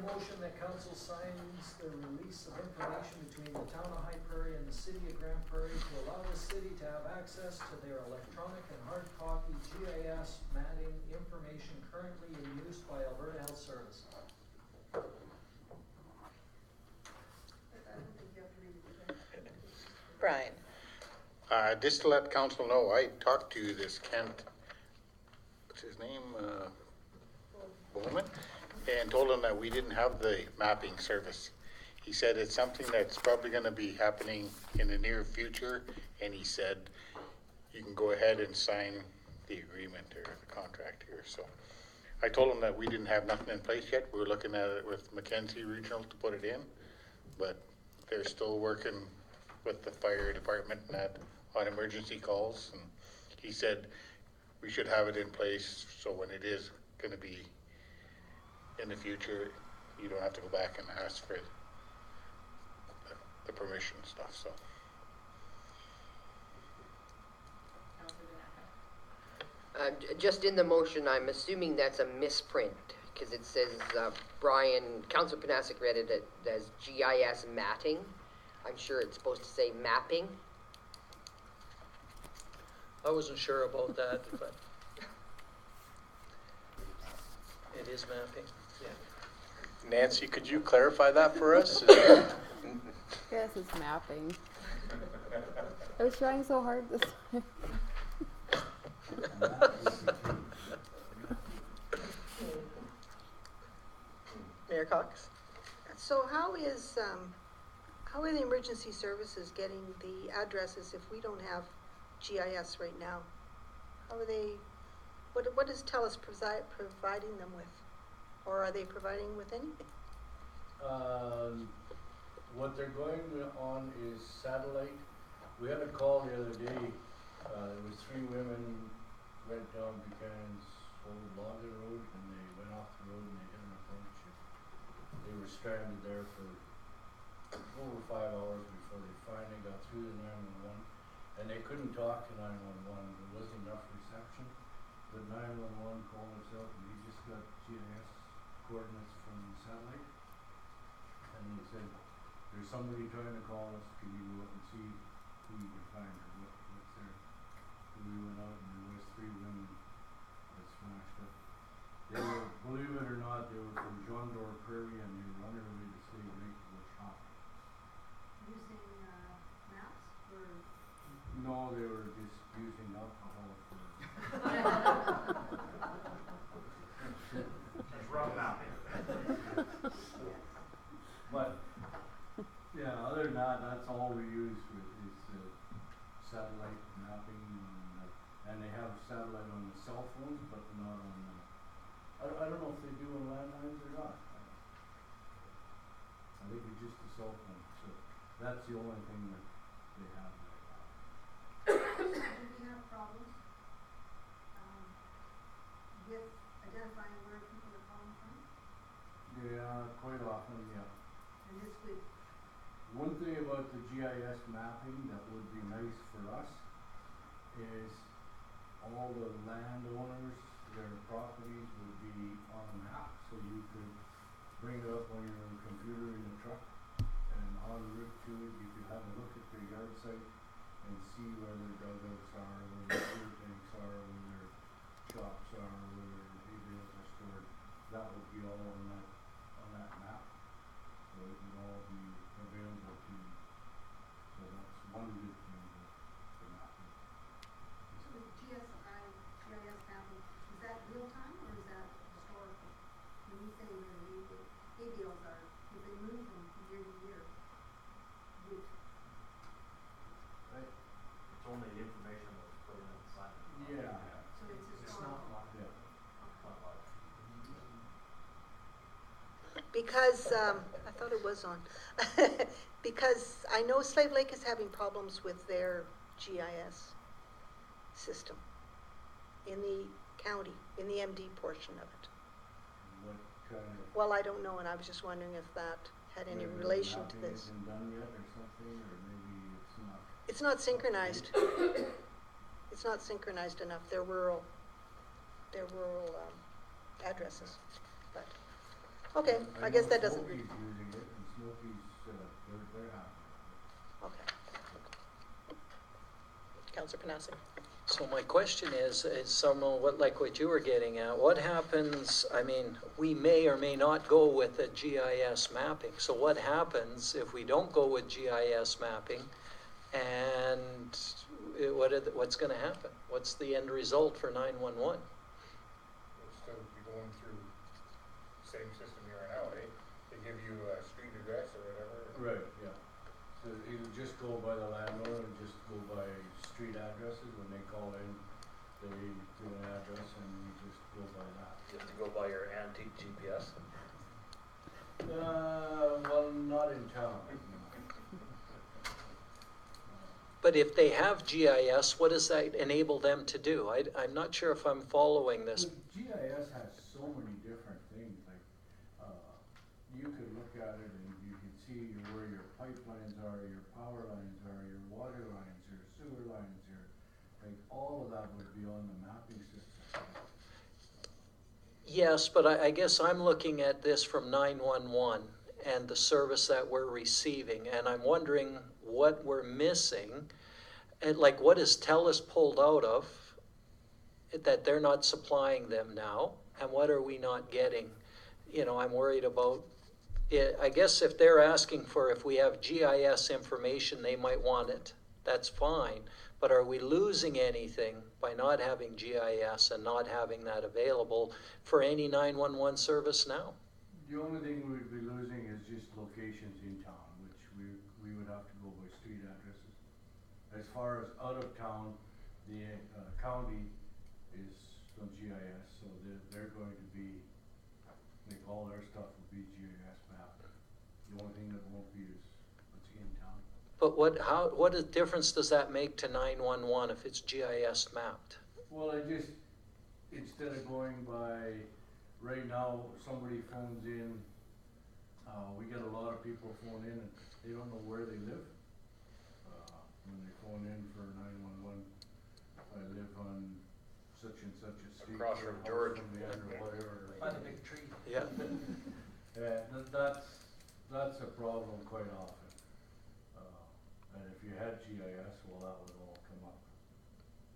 motion that council signs the release of information between the town of High Prairie and the city of Grand Prairie to allow the city to have access to their electronic and hard copy GIS matting information currently in use by Alberta Health Services. Brian. Just to let council know, I talked to this Kent, what's his name, Bowman, and told him that we didn't have the mapping service. He said it's something that's probably gonna be happening in the near future, and he said you can go ahead and sign the agreement or the contract here, so. I told him that we didn't have nothing in place yet, we were looking at it with Mackenzie Regional to put it in, but they're still working with the fire department and that on emergency calls, and he said we should have it in place, so when it is gonna be in the future, you don't have to go back and ask for the permission and stuff, so. Just in the motion, I'm assuming that's a misprint, because it says, Brian, Councilor Panasic read it as GIS matting. I'm sure it's supposed to say mapping. I wasn't sure about that, but it is mapping. Yeah. Nancy, could you clarify that for us? Yes, it's mapping. I was trying so hard this time. Mayor Cox? So how are the emergency services getting the addresses if we don't have GIS right now? How are they, what is TELUS providing them with? Or are they providing with anything? What they're going on is satellite. We had a call the other day. There was 3 women went down Buchanan's old logger road, and they went off the road and they hit an apprenticeship. They were stranded there for over 5 hours before they finally got through to 911, and they couldn't talk to 911. There wasn't enough reception, but 911 called us up, and he just got GIS coordinates from the satellite, and he said, "There's somebody trying to call us. Can you go up and see who you can find or what's there?" So we went out, and there was 3 women that smashed up. They were, believe it or not, they were from John Doerr Prairie, and they were on their way to Slave Lake to go shopping. Using maps or? No, they were just using alcohol for. Rough mapping. But, yeah, other than that, that's all we use with is satellite mapping, and they have satellite on the cell phones, but not on the, I don't know if they do on landlines or not. I think it's just the cell phone, so that's the only thing that they have right now. Do we have problems with identifying where people are calling from? Yeah, quite often, yeah. And this would, One thing about the GIS mapping that would be nice for us is all the landowners, their properties would be on a map, so you could bring it up on your computer in the truck, and en route to it, you could have a look at their yard site and see where their dugouts are, where their sewer tanks are, where their shops are, where their hay bales are stored. That would be all on that map, so it would all be available to you. So that's one good thing with the mapping. so with GIS mapping, is that real time or is that historical? When you say where the hay bales are, if they move from year to year, would, Right? It's only the information that was put in the sign. Yeah. so it's It's historical? not live. Yeah. Not live. Because, I thought it was on, because I know Slave Lake is having problems with their GIS system in the county, in the MD portion of it. What kind of. Well, I don't know, and I was just wondering if that had any whether the relation to mapping this. isn't done yet or something, or maybe it's not. It's not synchronized. It's not synchronized enough. They're rural addresses, but Okay, I guess that doesn't, Smoky's using it, and Smoky's, they're happy. okay. Counselor Panasi. So my question is someone, like what you were getting at, what happens, I mean, we may or may not go with a GIS mapping. So what happens if we don't go with GIS mapping, and what's gonna happen? What's the end result for 911? We'll still be going through same system here now, eh? They give you a street address or whatever. Right, yeah. So it'll just go by the landowner and just go by street addresses. When they call in, they do an address and you just go by that. You have to go by your antique GPS. Well, not in town. But if they have GIS, what does that enable them to do? I'm not sure if I'm following this. Well, GIS has so many different things, like, you could look at it and you can see where your pipelines are, your power lines are, your water lines, your sewer lines, like, all of that would be on the mapping system. Yes, but I guess I'm looking at this from 911 and the service that we're receiving, and I'm wondering what we're missing, and like what is TELUS pulled out of that they're not supplying them now, and what are we not getting? You know, I'm worried about it. I guess if they're asking for, if we have GIS information, they might want it. That's fine. But are we losing anything by not having GIS and not having that available for any 911 service now? The only thing we'd be losing is just locations in town, which we would have to go by street addresses. As far as out of town, the county is from GIS, so they're going to be, like, all their stuff will be GIS mapped. The only thing that won't be is what's in town. But what difference does that make to 911 if it's GIS mapped? Well, instead of going by, right now, somebody phones in, we get a lot of people phone in and they don't know where they live. When they phone in for 911, I live on such and such a street. Across from George. Or whatever. By the big tree. Yeah. That's a problem quite often. And if you had GIS, well, that would all come up.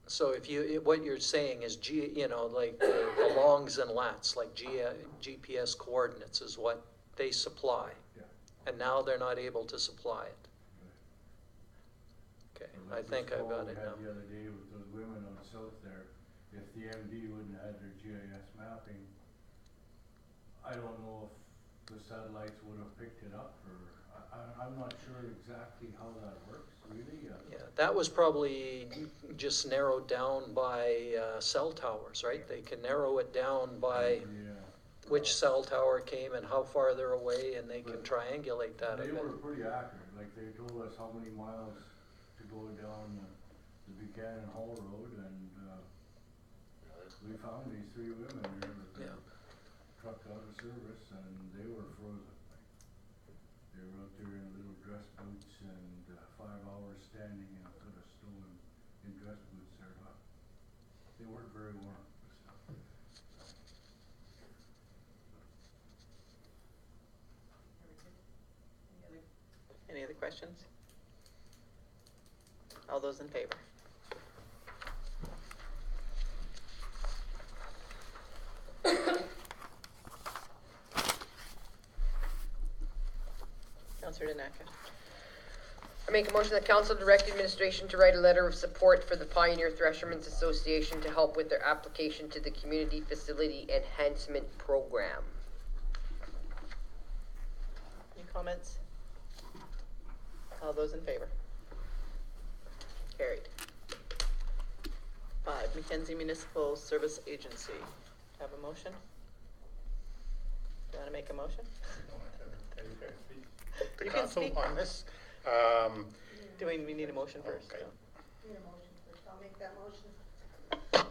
So if what you're saying is like the longs and lats, like GPS coordinates is what they supply. Yeah. And now they're not able to supply it. Okay, I think I've got it now. The other day with those women on south there, if the MD wouldn't have had their GIS mapping, I don't know if the satellites would have picked it up, or I'm not sure exactly how that works, really. Yeah, that was probably just narrowed down by cell towers, right? They can narrow it down by which cell tower came and how far they're away, and they can triangulate that a They bit. were pretty accurate, like they told us how many miles to go down the Buchanan Hall Road, and we found these three women there with their truck out of service, and they were frozen. They were out there in little dress boots and 5 hours standing in a foot of snow in dress boots there, but they weren't very warm. Any other questions? All those in favor? Councillor Danaka. I make a motion that council direct administration to write a letter of support for the Pioneer Threshermen's Association to help with their application to the Community Facility Enhancement Program. Any comments? All those in favor? Carried. 5, Mackenzie Municipal Service Agency. Have a motion? Do you want to make a motion? The You can council speak. on this, We need a motion first. Okay. so. Need a motion first, I'll make that motion.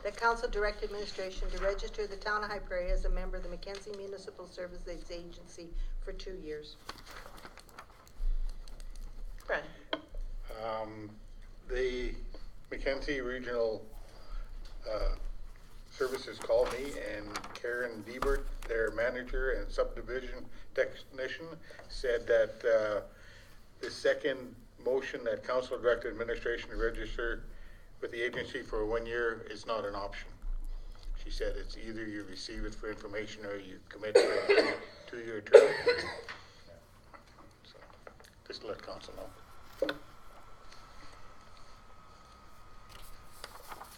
The council direct administration to register the town of High Prairie as a member of the Mackenzie Municipal Services Agency for 2 years. Brian. The Mackenzie Regional Services called me, and Karen Diebert, their manager and subdivision technician, said that the second motion that council directed administration to register with the agency for 1 year is not an option. She said it's either you receive it for information or you commit to a 2-year term. So, just to let council know.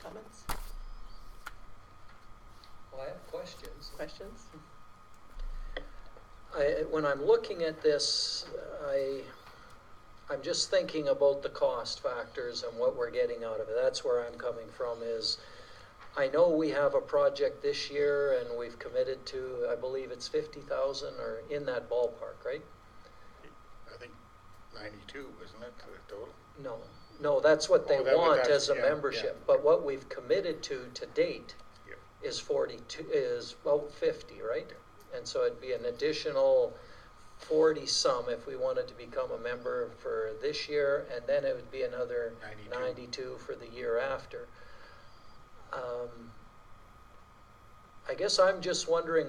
Comments, Well, I have questions. questions? When I'm looking at this, I'm just thinking about the cost factors and what we're getting out of it. That's where I'm coming from is, I know we have a project this year and we've committed to, I believe it's 50,000 or in that ballpark, right? I think 92, isn't it, the total? No, that's what they Oh, that was- want that's- as a yeah, membership, yeah. but what we've committed to date Yep. is 42, is about 50, right? And so it'd be an additional 40 some if we wanted to become a member for this year, and then it would be another 92 for the year after. I guess I'm just wondering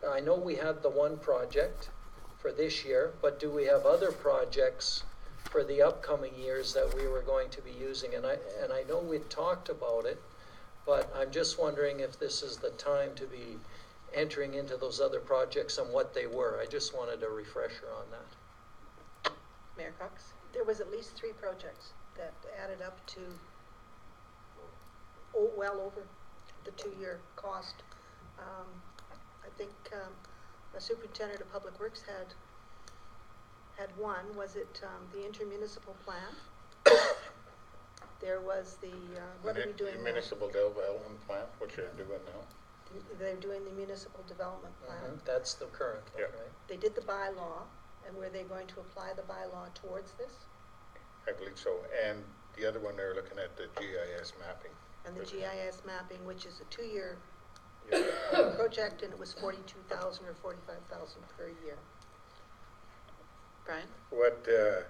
I know we had the one project for this year, but do we have other projects for the upcoming years that we were going to be using? And I know we talked about it, but I'm just wondering if this is the time to be entering into those other projects and what they were. I just wanted a refresher on that. Mayor Cox? There was at least 3 projects that added up to well over the 2-year cost. I think the superintendent of public works had one. Was it the intermunicipal plan? There was the what are we doing now? Municipal development plan, which they're doing now. They're doing the municipal development plan. That's the current one, Yep. right? They did the bylaw, and were they going to apply the bylaw towards this? I believe so. And the other one, they're looking at the GIS mapping. And the GIS mapping, which is a 2-year Yeah. project, and it was 42,000 or 45,000 per year. Brian? What the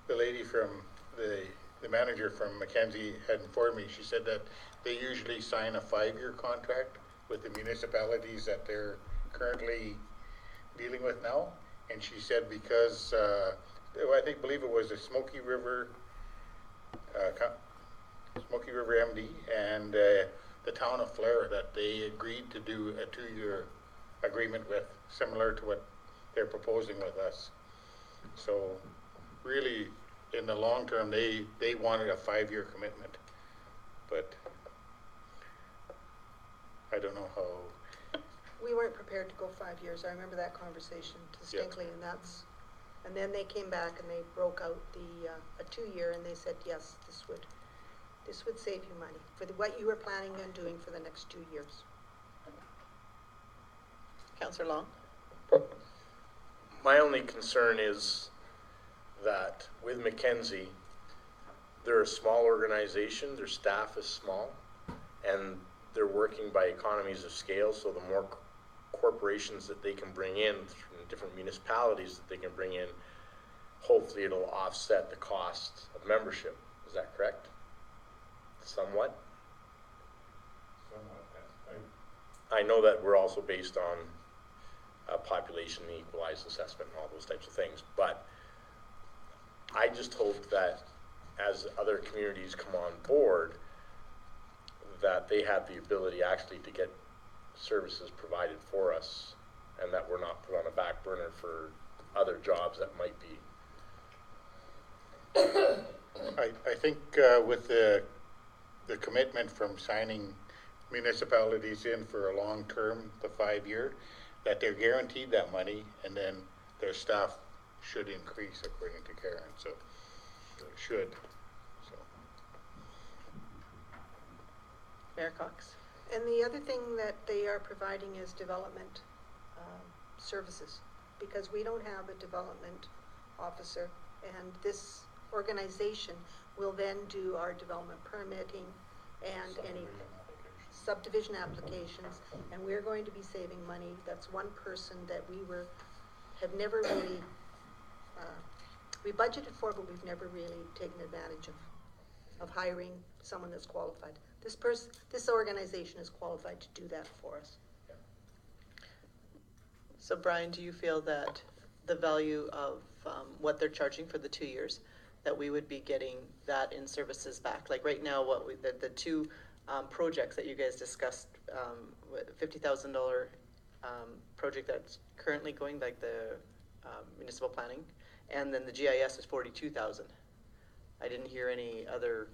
lady from the manager from Mackenzie had informed me, she said that they usually sign a 5-year contract with the municipalities that they're currently dealing with now. And she said because, I believe it was the Smoky River MD and the town of Flair that they agreed to do a 2-year agreement with, similar to what they're proposing with us. So really, in the long term, they wanted a 5-year commitment, but I don't know how. We weren't prepared to go 5 years. I remember that conversation distinctly, and then they came back and they broke out a 2-year, and they said, yes, this would save you money for what you were planning on doing for the next 2 years. Councillor Long? My only concern is that with Mackenzie, they're a small organization, their staff is small, and they're working by economies of scale, so the more corporations that they can bring in from different municipalities that they can bring in, hopefully it'll offset the cost of membership. Is that correct? Somewhat? I know that we're also based on population equalized assessment and all those types of things, but I just hope that as other communities come on board, that they have the ability actually to get services provided for us, and that we're not put on a back burner for other jobs that might be. I think with the commitment from signing municipalities in for a long term, the 5-year, that they're guaranteed that money, and then their staff should increase according to Karen, so should. So. Mayor Cox? And the other thing that they are providing is development services, because we don't have a development officer, and this organization will then do our development permitting and any subdivision applications, and we're going to be saving money. That's one person that we have never really, we budgeted for, but we've never really taken advantage of hiring someone that's qualified. This organization is qualified to do that for us. So Brian, do you feel that the value of what they're charging for the 2 years, that we would be getting that in services back? Like right now, the two projects that you guys discussed, $50,000 project that's currently going, like the municipal planning, and then the GIS is 42,000. I didn't hear any other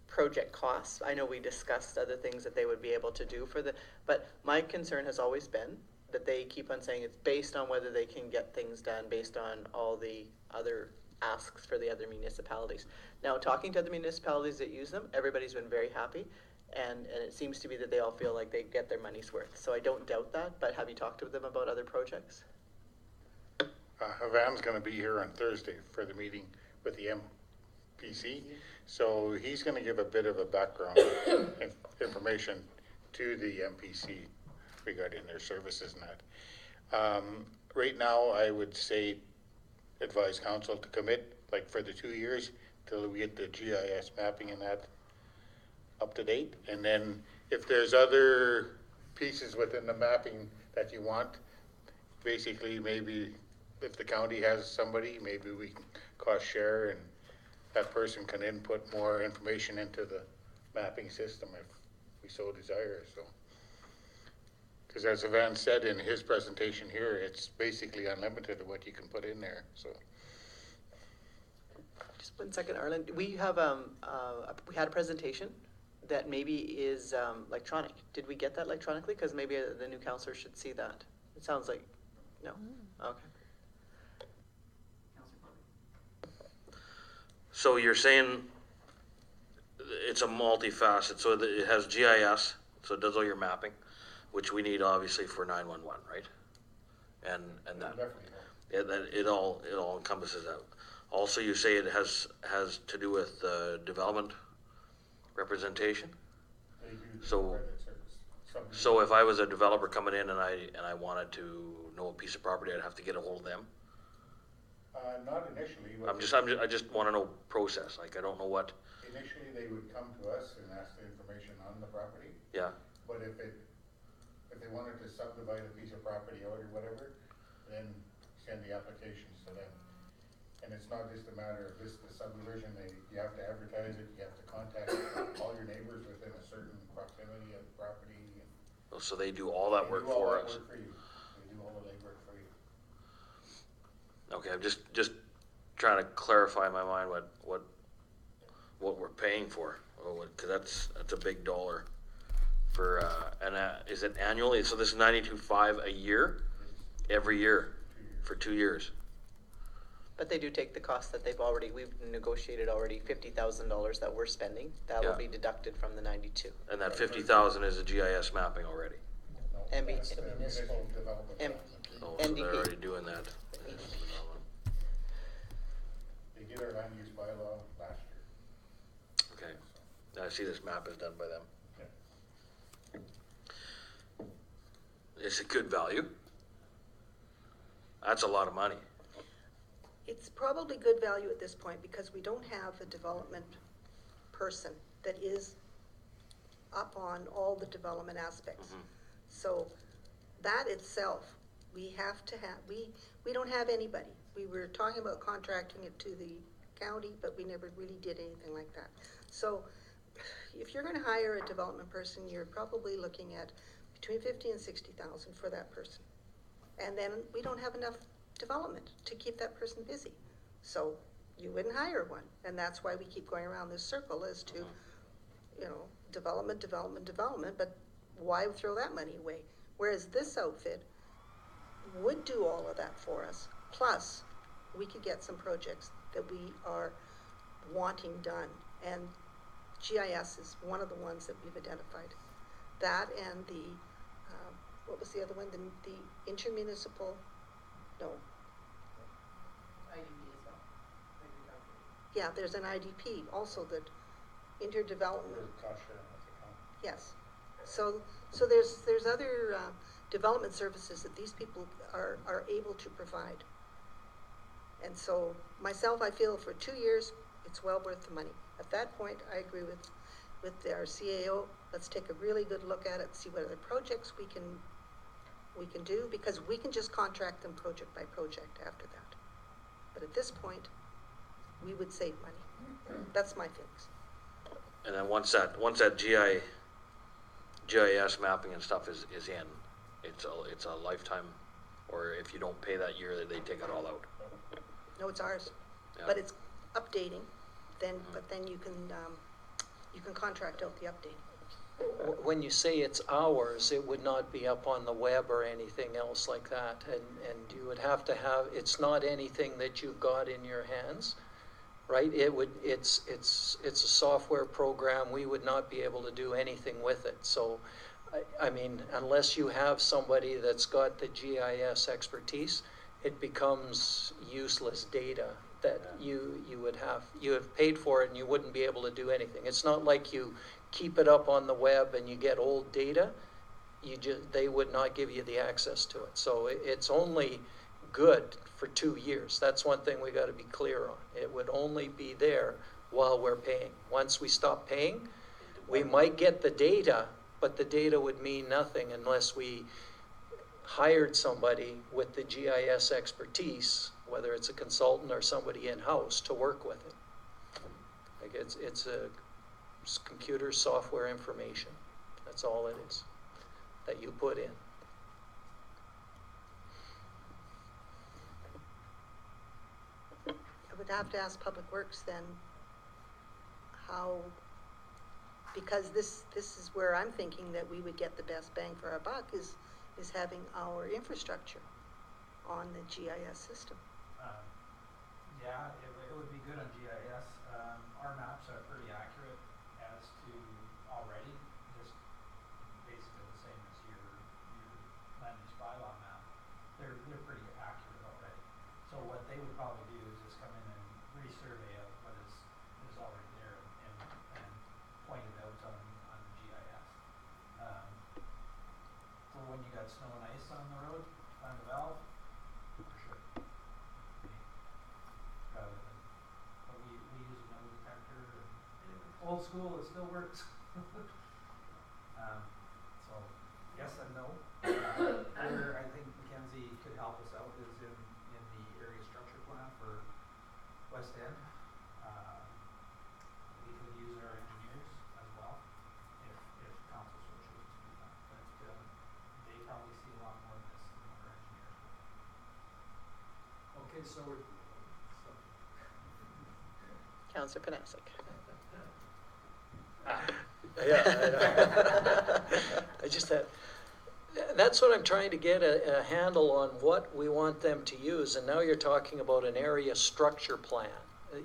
project costs. I know we discussed other things that they would be able to do for but my concern has always been that they keep on saying it's based on whether they can get things done based on all the other asks for the other municipalities. Now, talking to other municipalities that use them, everybody's been very happy, and it seems to be that they all feel like they get their money's worth. So I don't doubt that, but have you talked to them about other projects? Havan's gonna be here on Thursday for the meeting with the MPC, so he's gonna give a bit of a background information to the MPC regarding their services and that. Right now, I would say advise council to commit, like for the 2 years, till we get the GIS mapping and that up to date. And then if there's other pieces within the mapping that you want, basically maybe if the county has somebody, maybe we can cost share and that person can input more information into the mapping system if we so desire, so. Because as Havan said in his presentation here, it's basically unlimited of what you can put in there, so. Just 1 second, Arlen. We have we had a presentation that maybe is electronic. Did we get that electronically? Because maybe the new counselor should see that. It sounds like no. Okay. So you're saying it's a multifaceted, so that it has GIS, so it does all your mapping, which we need obviously for 911, right? And that, yeah, that it all encompasses that. Also, you say it has to do with development representation. So if I was a developer coming in and I wanted to know a piece of property, I'd have to get a hold of them. Not initially. I just want to know process. Like I don't know what. Initially, they would come to us and ask the information on the property. Yeah. But if they wanted to subdivide a piece of property out or whatever, then send the applications to them. And it's not just a matter of the subdivision. You have to advertise it. You have to contact all your neighbors within a certain proximity of the property. So they do all that work for us. They do all the legwork for you. Okay, I'm just trying to clarify in my mind what we're paying for, because that's a big dollar for is it annually? So this is $92,500 a year, every year for 2 years. But they do take the cost that we've negotiated already, $50,000 that we're spending. That will be deducted from the 92. And that 50,000 is a GIS mapping already. MB, That's the municipal development. Oh, so they're NDP. already doing that. They did our land use bylaw last year. Okay, I see this map is done by them. It's a good value. That's a lot of money. It's probably good value at this point because we don't have a development person that is up on all the development aspects. Mm-hmm. So that itself, we have to have, we don't have anybody. We were talking about contracting it to the county, but we never really did anything like that. So if you're gonna hire a development person, you're probably looking at between 50 and 60,000 for that person. And then we don't have enough development to keep that person busy. So you wouldn't hire one. And that's why we keep going around this circle as to, development, but why throw that money away? Whereas this outfit would do all of that for us. Plus, we could get some projects that we are wanting done. And GIS is one of the ones that we've identified. That and the, what was the other one? The intermunicipal, no. IDP as well. Yeah, there's an IDP also that interdevelopment. Yes. So there's other development services that these people are able to provide. And so myself, I feel for 2 years, it's well worth the money. At that point, I agree with our CAO. Let's take a really good look at it, see what other projects we can we can do, because we can just contract them project by project after that. But at this point, we would save money. That's my feelings. And then once that GIS mapping and stuff is in, it's a lifetime, or if you don't pay that year, they take it all out. No, it's ours, Yeah. but it's updating, but then you can contract out the update. When you say it's ours, it would not be up on the web or anything else like that, and you would have to have, it's not anything that you've got in your hands, right? It's a software program, we would not be able to do anything with it, so, I mean, unless you have somebody that's got the GIS expertise, it becomes useless data that you have paid for it and you wouldn't be able to do anything. It's not like you keep it up on the web and you get old data, they would not give you the access to it. So it's only good for 2 years. That's one thing we got to be clear on. It would only be there while we're paying. Once we stop paying, we might get the data, but the data would mean nothing unless we hired somebody with the GIS expertise, whether it's a consultant or somebody in-house, to work with it. Like it's computer software information. That's all it is that you put in. I would have to ask Public Works then how, because this is where I'm thinking that we would get the best bang for our buck is having our infrastructure on the GIS system. Yeah, it would be good on GIS. Our maps are pretty accurate as to already, just basically the same as your land use bylaw map. They're pretty accurate already. So what they would probably do is just come in and resurvey of what is already there and point it out on the GIS. For when you got snow and ice on the road, find the valve, for sure. Rather than, but we use a metal detector and old school, it still works. So yes and no. Where I think Mackenzie could help us out is in the area structure plan for West End. We could use our engineers as well if council so chooses to do that. But they probably see a lot more of this than our engineers will. Okay, so Councillor Panasic. Yeah, I just had, that's what I'm trying to get a handle on, what we want them to use, and now you're talking about an area structure plan,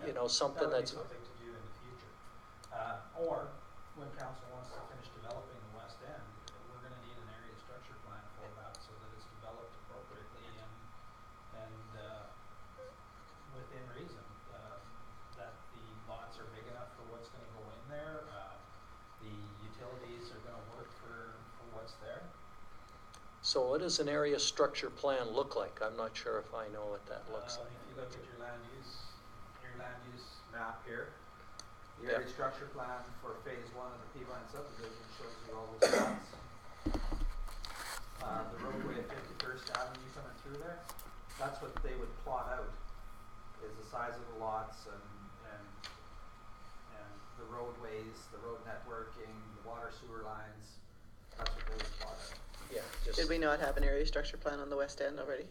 you know, something That would that's. be something to do in the future. Or when council wants to finish developing the West End, we're gonna need an area structure plan for that so that it's developed appropriately and within reason. That the lots are big enough for what's gonna go in there, the utilities are gonna work for what's there. So what does an area structure plan look like? I'm not sure if I know what that looks like. If you look at your land use map here, the Yep. area structure plan for phase 1 of the Peavine subdivision shows you all those lots. The roadway at 51st Avenue coming through there, that's what they would plot out, is the size of the lots and the roadways, the road networking, the water sewer lines, that's what they would plot out. Yeah, just. Did we not have an area structure plan on the West End already?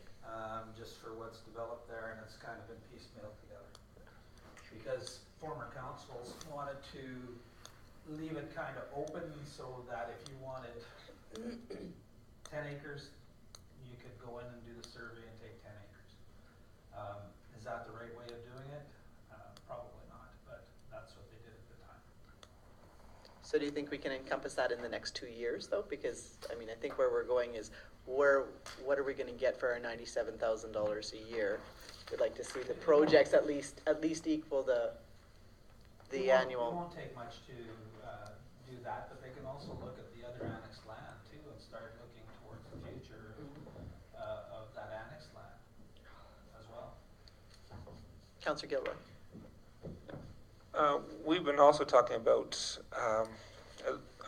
Just for what's developed there, and it's kind of been piecemealed together. Because former councils wanted to leave it kind of open so that if you wanted 10 acres, you could go in and do the survey and take 10 acres. Is that the right way of doing it? Probably not, but that's what they did at the time. So do you think we can encompass that in the next 2 years though? Because, I mean, I think where we're going is what are we gonna get for our $97,000 a year? We'd like to see the projects at least equal the annual. It won't take much to do that, but they can also look at the other annexed land too and start looking towards the future of that annexed land as well. Councillor Gilroy. We've been also talking about, I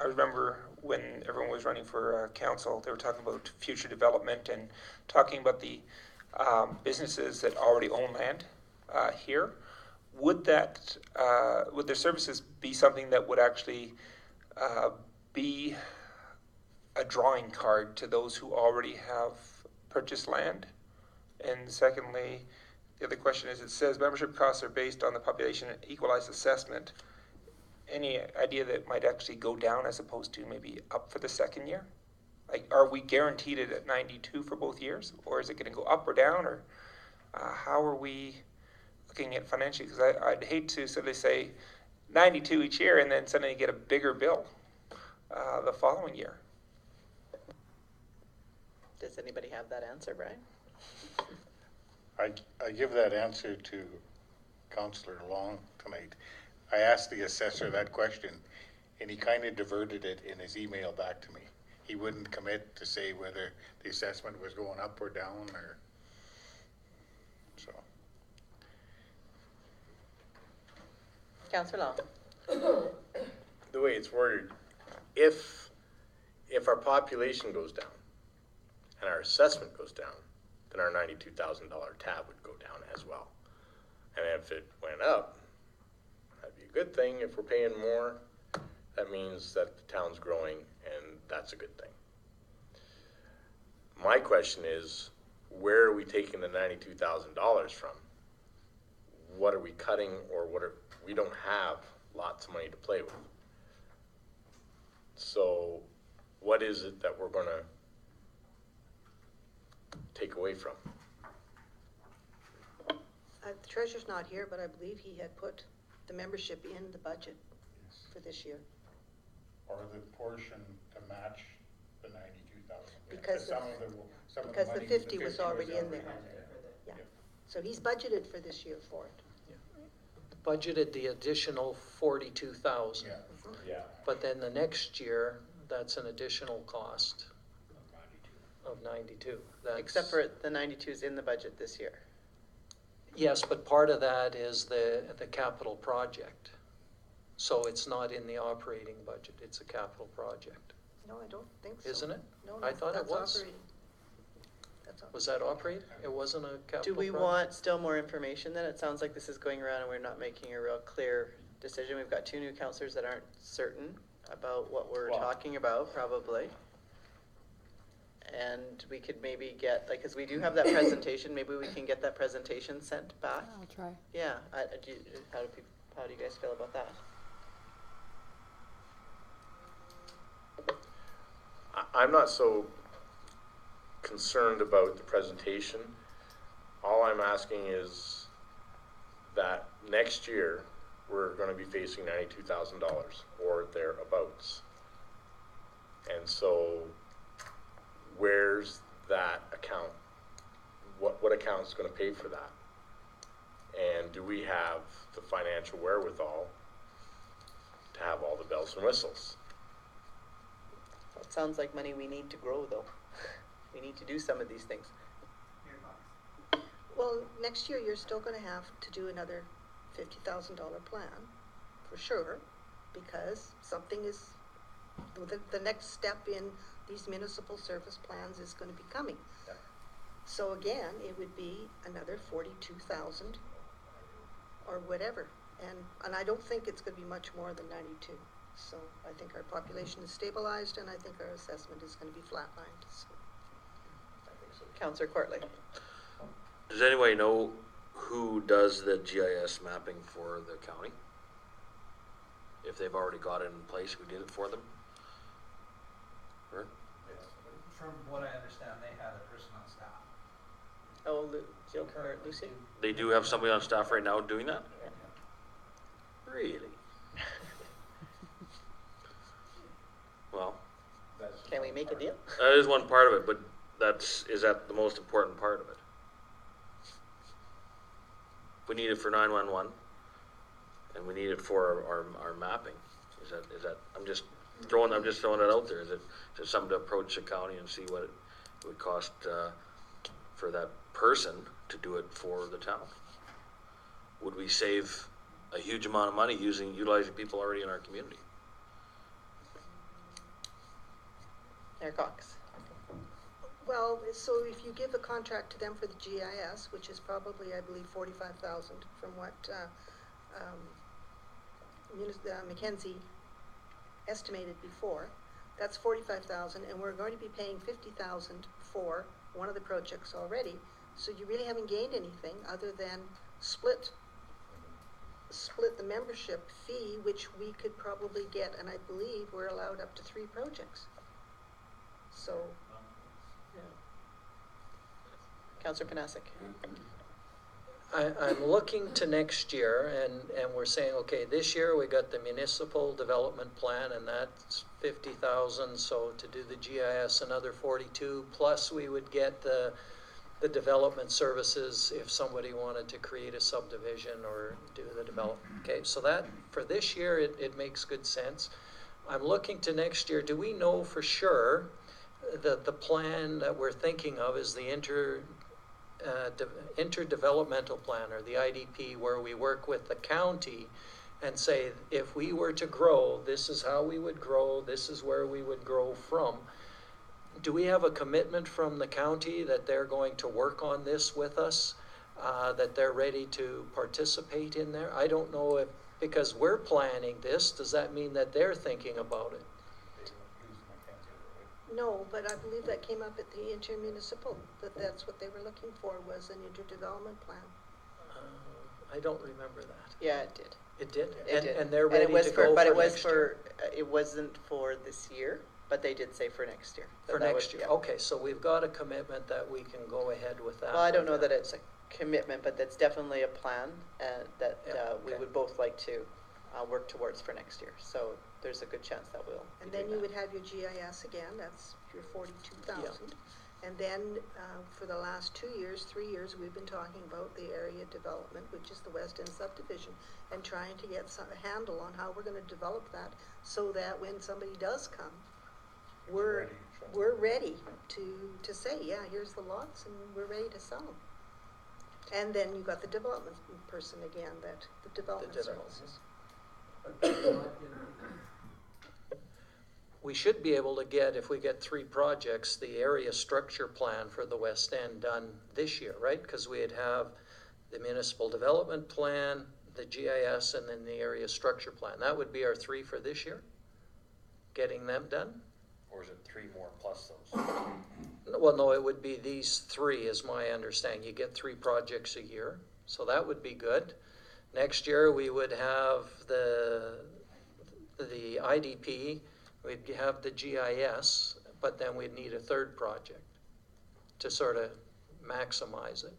remember when everyone was running for council, they were talking about future development and talking about the businesses that already own land here. Would that, would their services be something that would actually be a drawing card to those who already have purchased land? And secondly, the other question is, it says membership costs are based on the population and equalized assessment. Any idea that it might actually go down as opposed to maybe up for the second year? Like, are we guaranteed it at 92 for both years, or is it going to go up or down, or how are we looking at financially? Because I'd hate to suddenly say 92 each year and then suddenly get a bigger bill the following year. Does anybody have that answer, Brian? I give that answer to Councillor Long tonight. I asked the assessor that question, and he kind of diverted it in his email back to me. He wouldn't commit to say whether the assessment was going up or down, or so. Councillor Long? The way it's worded, if our population goes down and our assessment goes down, then our $92,000 tab would go down as well. And if it went up, that'd be a good thing. If we're paying more, that means that the town's growing, and that's a good thing. My question is, where are we taking the $92,000 from? What are we cutting, or we don't have lots of money to play with. So what is it that we're gonna take away from? The treasurer's not here, but I believe he had put the membership in the budget for this year. Or the portion to match the 92,000. Because the 50 was already in there. Yeah. So he's budgeted for this year for it. Budgeted the additional 42,000. Yeah. But then the next year, that's an additional cost of 92. That's, Except for the 92 is in the budget this year. yes, but part of that is the capital project. So it's not in the operating budget, it's a capital project. No, I don't think so. Isn't it? No, I thought it that's was. operating. That's operating. Was that operating? It wasn't a capital Do we project? want still more information then? It sounds like this is going around and we're not making a real clear decision. We've got two new counselors that aren't certain about what we're talking about, probably. And we could maybe get, like, because we do have that presentation, maybe we can get that presentation sent back. I'll try. Yeah, how do you guys feel about that? I'm not so concerned about the presentation. All I'm asking is that next year, we're gonna be facing $92,000 or thereabouts. And so where's that account? What account's gonna pay for that? And do we have the financial wherewithal to have all the bells and whistles? It sounds like money we need to grow, though. We need to do some of these things. Well, next year, you're still gonna have to do another $50,000 plan, for sure, because something is, the next step in these municipal service plans is gonna be coming. Yeah. So again, it would be another 42,000 or whatever. And I don't think it's gonna be much more than 92. So I think our population is stabilized, and I think our assessment is gonna be flatlined, so. Councillor Courtley. Does anybody know who does the GIS mapping for the county? If they've already got it in place, who did it for them? Or? From what I understand, they had a person on staff. Oh, Lucy? They do have somebody on staff right now doing that? Really? Well, Can we make a deal? that is one part of it, but is that the most important part of it? We need it for 911, and we need it for our mapping. Is that, I'm just throwing it out there. Is it something to approach the county and see what it would cost, for that person to do it for the town? Would we save a huge amount of money utilizing people already in our community? Mayor Cox. Well, so if you give a contract to them for the GIS, which is probably, I believe, 45,000 from what Mackenzie estimated before, that's 45,000, and we're going to be paying 50,000 for one of the projects already. So you really haven't gained anything other than split the membership fee, which we could probably get, and I believe we're allowed up to 3 projects. So, yeah. Councillor Panasic. I'm looking to next year, and we're saying, okay, this year we got the municipal development plan, and that's 50,000, so to do the GIS, another 42, plus we would get the development services if somebody wanted to create a subdivision or do the development. Okay, so that, for this year, it makes good sense. I'm looking to next year. Do we know for sure that the plan that we're thinking of is the interdevelopmental plan, or the IDP, where we work with the county and say, if we were to grow, this is how we would grow, this is where we would grow from? Do we have a commitment from the county that they're going to work on this with us, that they're ready to participate in there? I don't know if, because we're planning this, does that mean that they're thinking about it? No, but I believe that came up at the intermunicipal, that's what they were looking for, was an interdevelopment plan. I don't remember that. Yeah, it did. It did? It did. And they're ready to go But for it was next year? it wasn't for this year, but they did say for next year. For next year, okay, so we've got a commitment that we can go ahead with that. Well, I don't know that it's a commitment, but that's definitely a plan that we okay. would both like to work towards for next year. So there's a good chance that we'll And be then doing you that. would have your GIS again, that's your 42,000. Yeah. And then for the last 2 years, 3 years, we've been talking about the area development, which is the West End subdivision, and trying to get a handle on how we're going to develop that so that when somebody does come, we're ready to say, yeah, here's the lots and we're ready to sell them. And then you got the development person again, that the development services. We should be able to get, if we get 3 projects, the area structure plan for the West End done this year, right? Because we'd have the municipal development plan, the GIS, and then the area structure plan. That would be our 3 for this year, getting them done? Or is it 3 more plus those? Well, no, it would be these 3 is my understanding. You get 3 projects a year, so that would be good. Next year, we would have the IDP, we'd have the GIS, but then we'd need a 3rd project to sort of maximize it.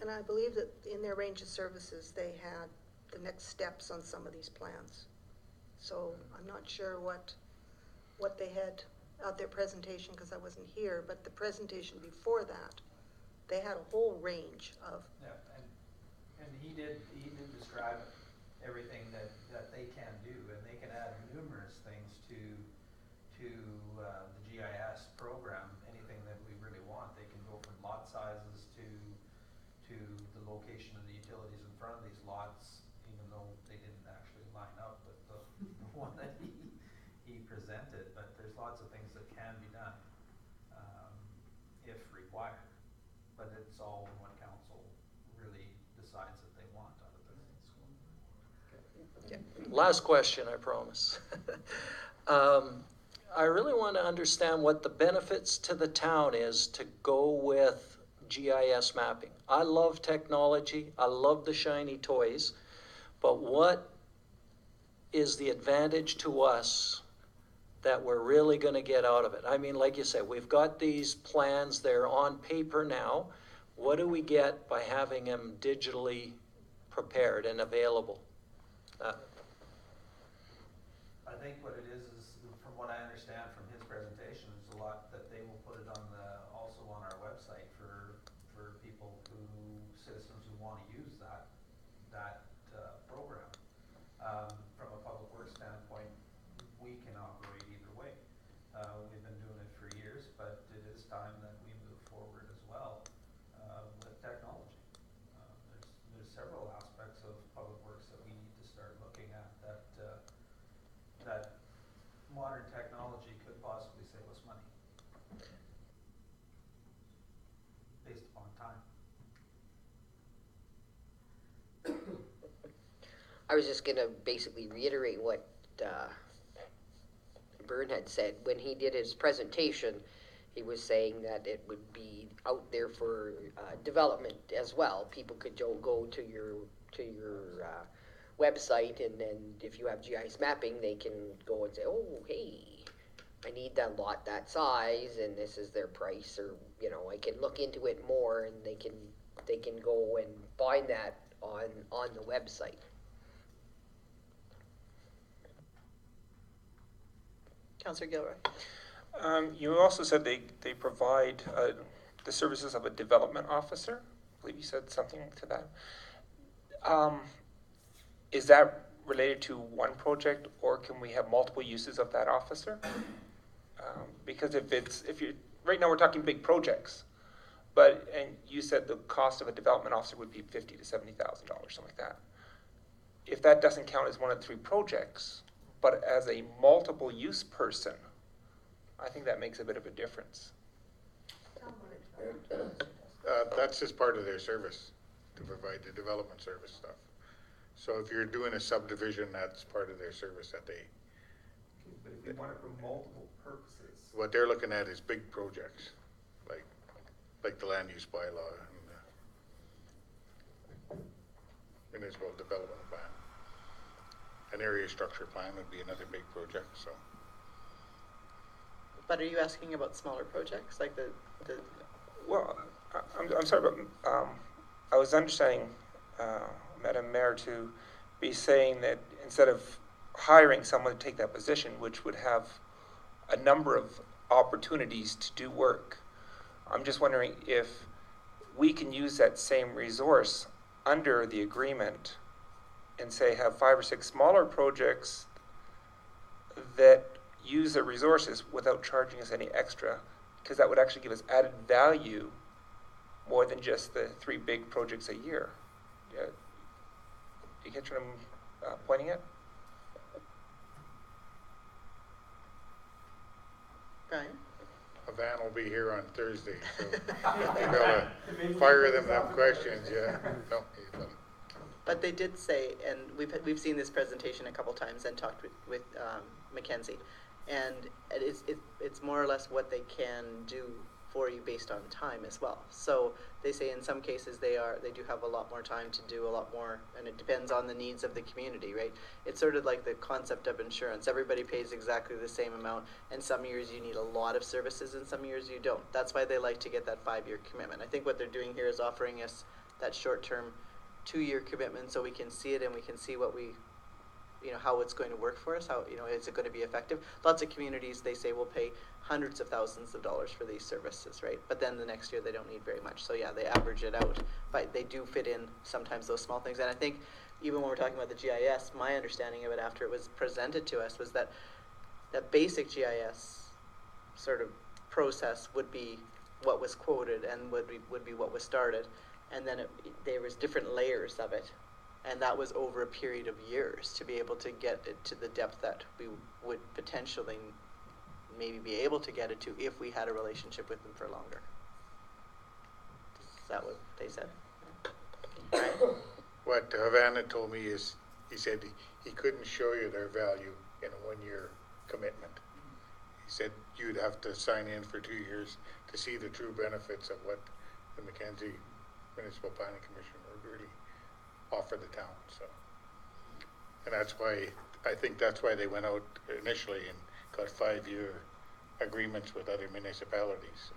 And I believe that in their range of services, they had the next steps on some of these plans. So I'm not sure what they had at their presentation, because I wasn't here, but the presentation before that, they had a whole range of. Yeah, and he did describe everything that they can do, and they can add numerous things to the GIS program, anything that we really want. They can go from lot sizes to the location of the utilities in front of these lots, even though they didn't actually line up with the one that he presented. But there's lots of things that can be done if required. But it's all what council really decides that they want out of this. Last question, I promise. I really want to understand what the benefits to the town is to go with GIS mapping. I love technology, I love the shiny toys, but what is the advantage to us that we're really going to get out of it? I mean, like you said, we've got these plans, they're on paper now. What do we get by having them digitally prepared and available? I think what it is from what I understand from his presentation, there's a lot that they will put it on also on our website for people citizens who want to use that program. From a public works standpoint, we can operate either way. We've been doing it for years, but it is time that we move forward as well with technology. There's several aspects of public works that we need to start looking at that I was just gonna basically reiterate what, Byrne had said. When he did his presentation, he was saying that it would be out there for, development as well. People could go to your, website, and then if you have GIS mapping, they can go and say, oh, hey, I need that lot that size, and this is their price, or, you know, I can look into it more, and they can go and find that on the website. Councillor Gilroy. You also said they provide the services of a development officer. I believe you said something to that. Is that related to one project, or can we have multiple uses of that officer? Because right now we're talking big projects, and you said the cost of a development officer would be $50,000 to $70,000, something like that. If that doesn't count as one of the 3 projects, but as a multiple use person, I think that makes a bit of a difference. That's just part of their service, to provide the development service stuff. So if you're doing a subdivision, that's part of their service that they. But if you want it for multiple purposes. What they're looking at is big projects, like the land use bylaw and municipal development plan. An area structure plan would be another big project, so. But are you asking about smaller projects, like the? Well, I'm sorry, but I was understanding Madam Mayor to be saying that instead of hiring someone to take that position, which would have a number of opportunities to do work, I'm just wondering if we can use that same resource under the agreement and say have 5 or 6 smaller projects that use the resources without charging us any extra, because that would actually give us added value more than just the 3 big projects a year. Yeah. You get what I'm pointing at? Brian? A van will be here on Thursday, so you gotta fire them questions, yeah. No, But they did say, and we've seen this presentation a couple times and talked with Mackenzie, and it's more or less what they can do for you based on time as well. So they say in some cases they do have a lot more time to do a lot more, and it depends on the needs of the community, right? It's sort of like the concept of insurance. Everybody pays exactly the same amount, and some years you need a lot of services and some years you don't. That's why they like to get that 5-year commitment. I think what they're doing here is offering us that short-term 2-year commitment so we can see it and we can see what how it's going to work for us, how, is it going to be effective? Lots of communities, they say, will pay hundreds of thousands of dollars for these services, right? But then the next year they don't need very much. So yeah, they average it out, but they do fit in sometimes those small things. And I think even when we're talking about the GIS, my understanding of it after it was presented to us was that that basic GIS sort of process would be what was quoted and would be what was started. And then there was different layers of it. And that was over a period of years to be able to get it to the depth that we would potentially maybe be able to get it to if we had a relationship with them for longer. Is that what they said? Right. What Havana told me is, he said he couldn't show you their value in a 1-year commitment. He said you'd have to sign in for 2 years to see the true benefits of what the Mackenzie Municipal Planning Commission would really offer the town. So, and that's why, I think that's why they went out initially and got 5-year agreements with other municipalities.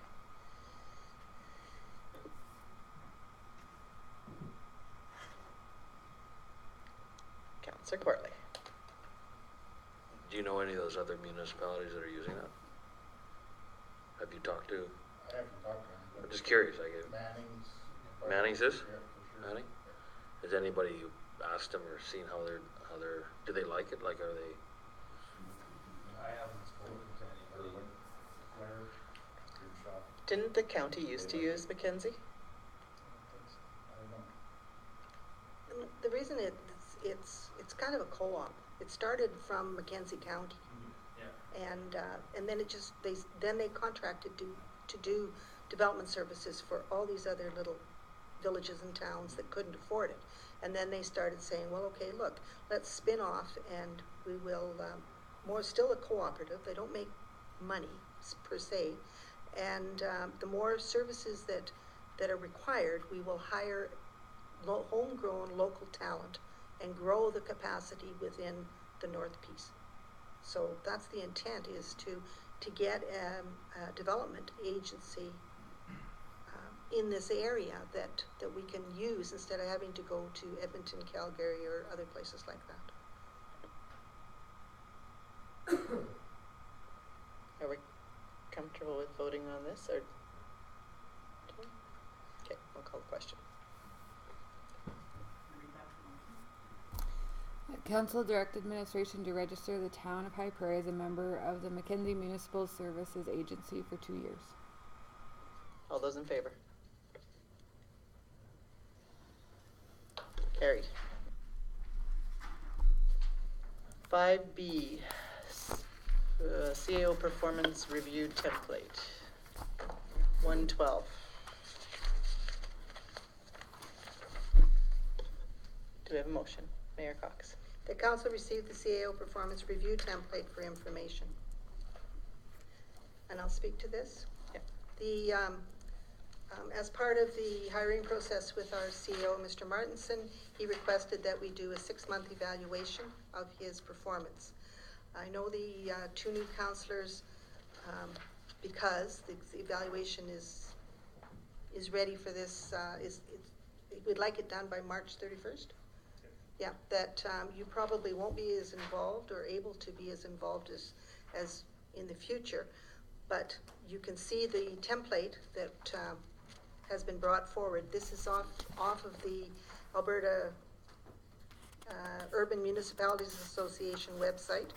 Councillor Courtly. Do you know any of those other municipalities that are using that? Have you talked to? I haven't talked to them. I'm just curious. Manning's is? Yeah, for sure. Manning? Has anybody asked them or seen how they're, do they like it? Like, are they? I haven't spoken to anybody. Didn't the county used to use Mackenzie? The reason it's kind of a co-op. It started from Mackenzie County. Yeah. And then they contracted to do development services for all these other little villages and towns that couldn't afford it. And then they started saying, well, okay, look, let's spin off and we will, still a cooperative, they don't make money per se. And the more services that are required, we will hire homegrown local talent and grow the capacity within the North Piece. So that's the intent, is to get a development agency in this area that we can use instead of having to go to Edmonton, Calgary, or other places like that. Are we comfortable with voting on this, or? Okay, I'll call the question. Council direct administration to register the town of High Prairie as a member of the Mackenzie Municipal Services Agency for 2 years. All those in favor? Carried. 5B, CAO performance review template. 112. Do we have a motion? Mayor Cox. The council received the CAO performance review template for information. And I'll speak to this. Yeah. The, as part of the hiring process with our CEO, Mr. Martinson, he requested that we do a 6-month evaluation of his performance. I know the 2 new councillors, because the evaluation is ready for this, we'd like it done by March 31st. Yeah, that you probably won't be as involved or able to be as involved as in the future, but you can see the template that has been brought forward. This is off of the Alberta Urban Municipalities Association website.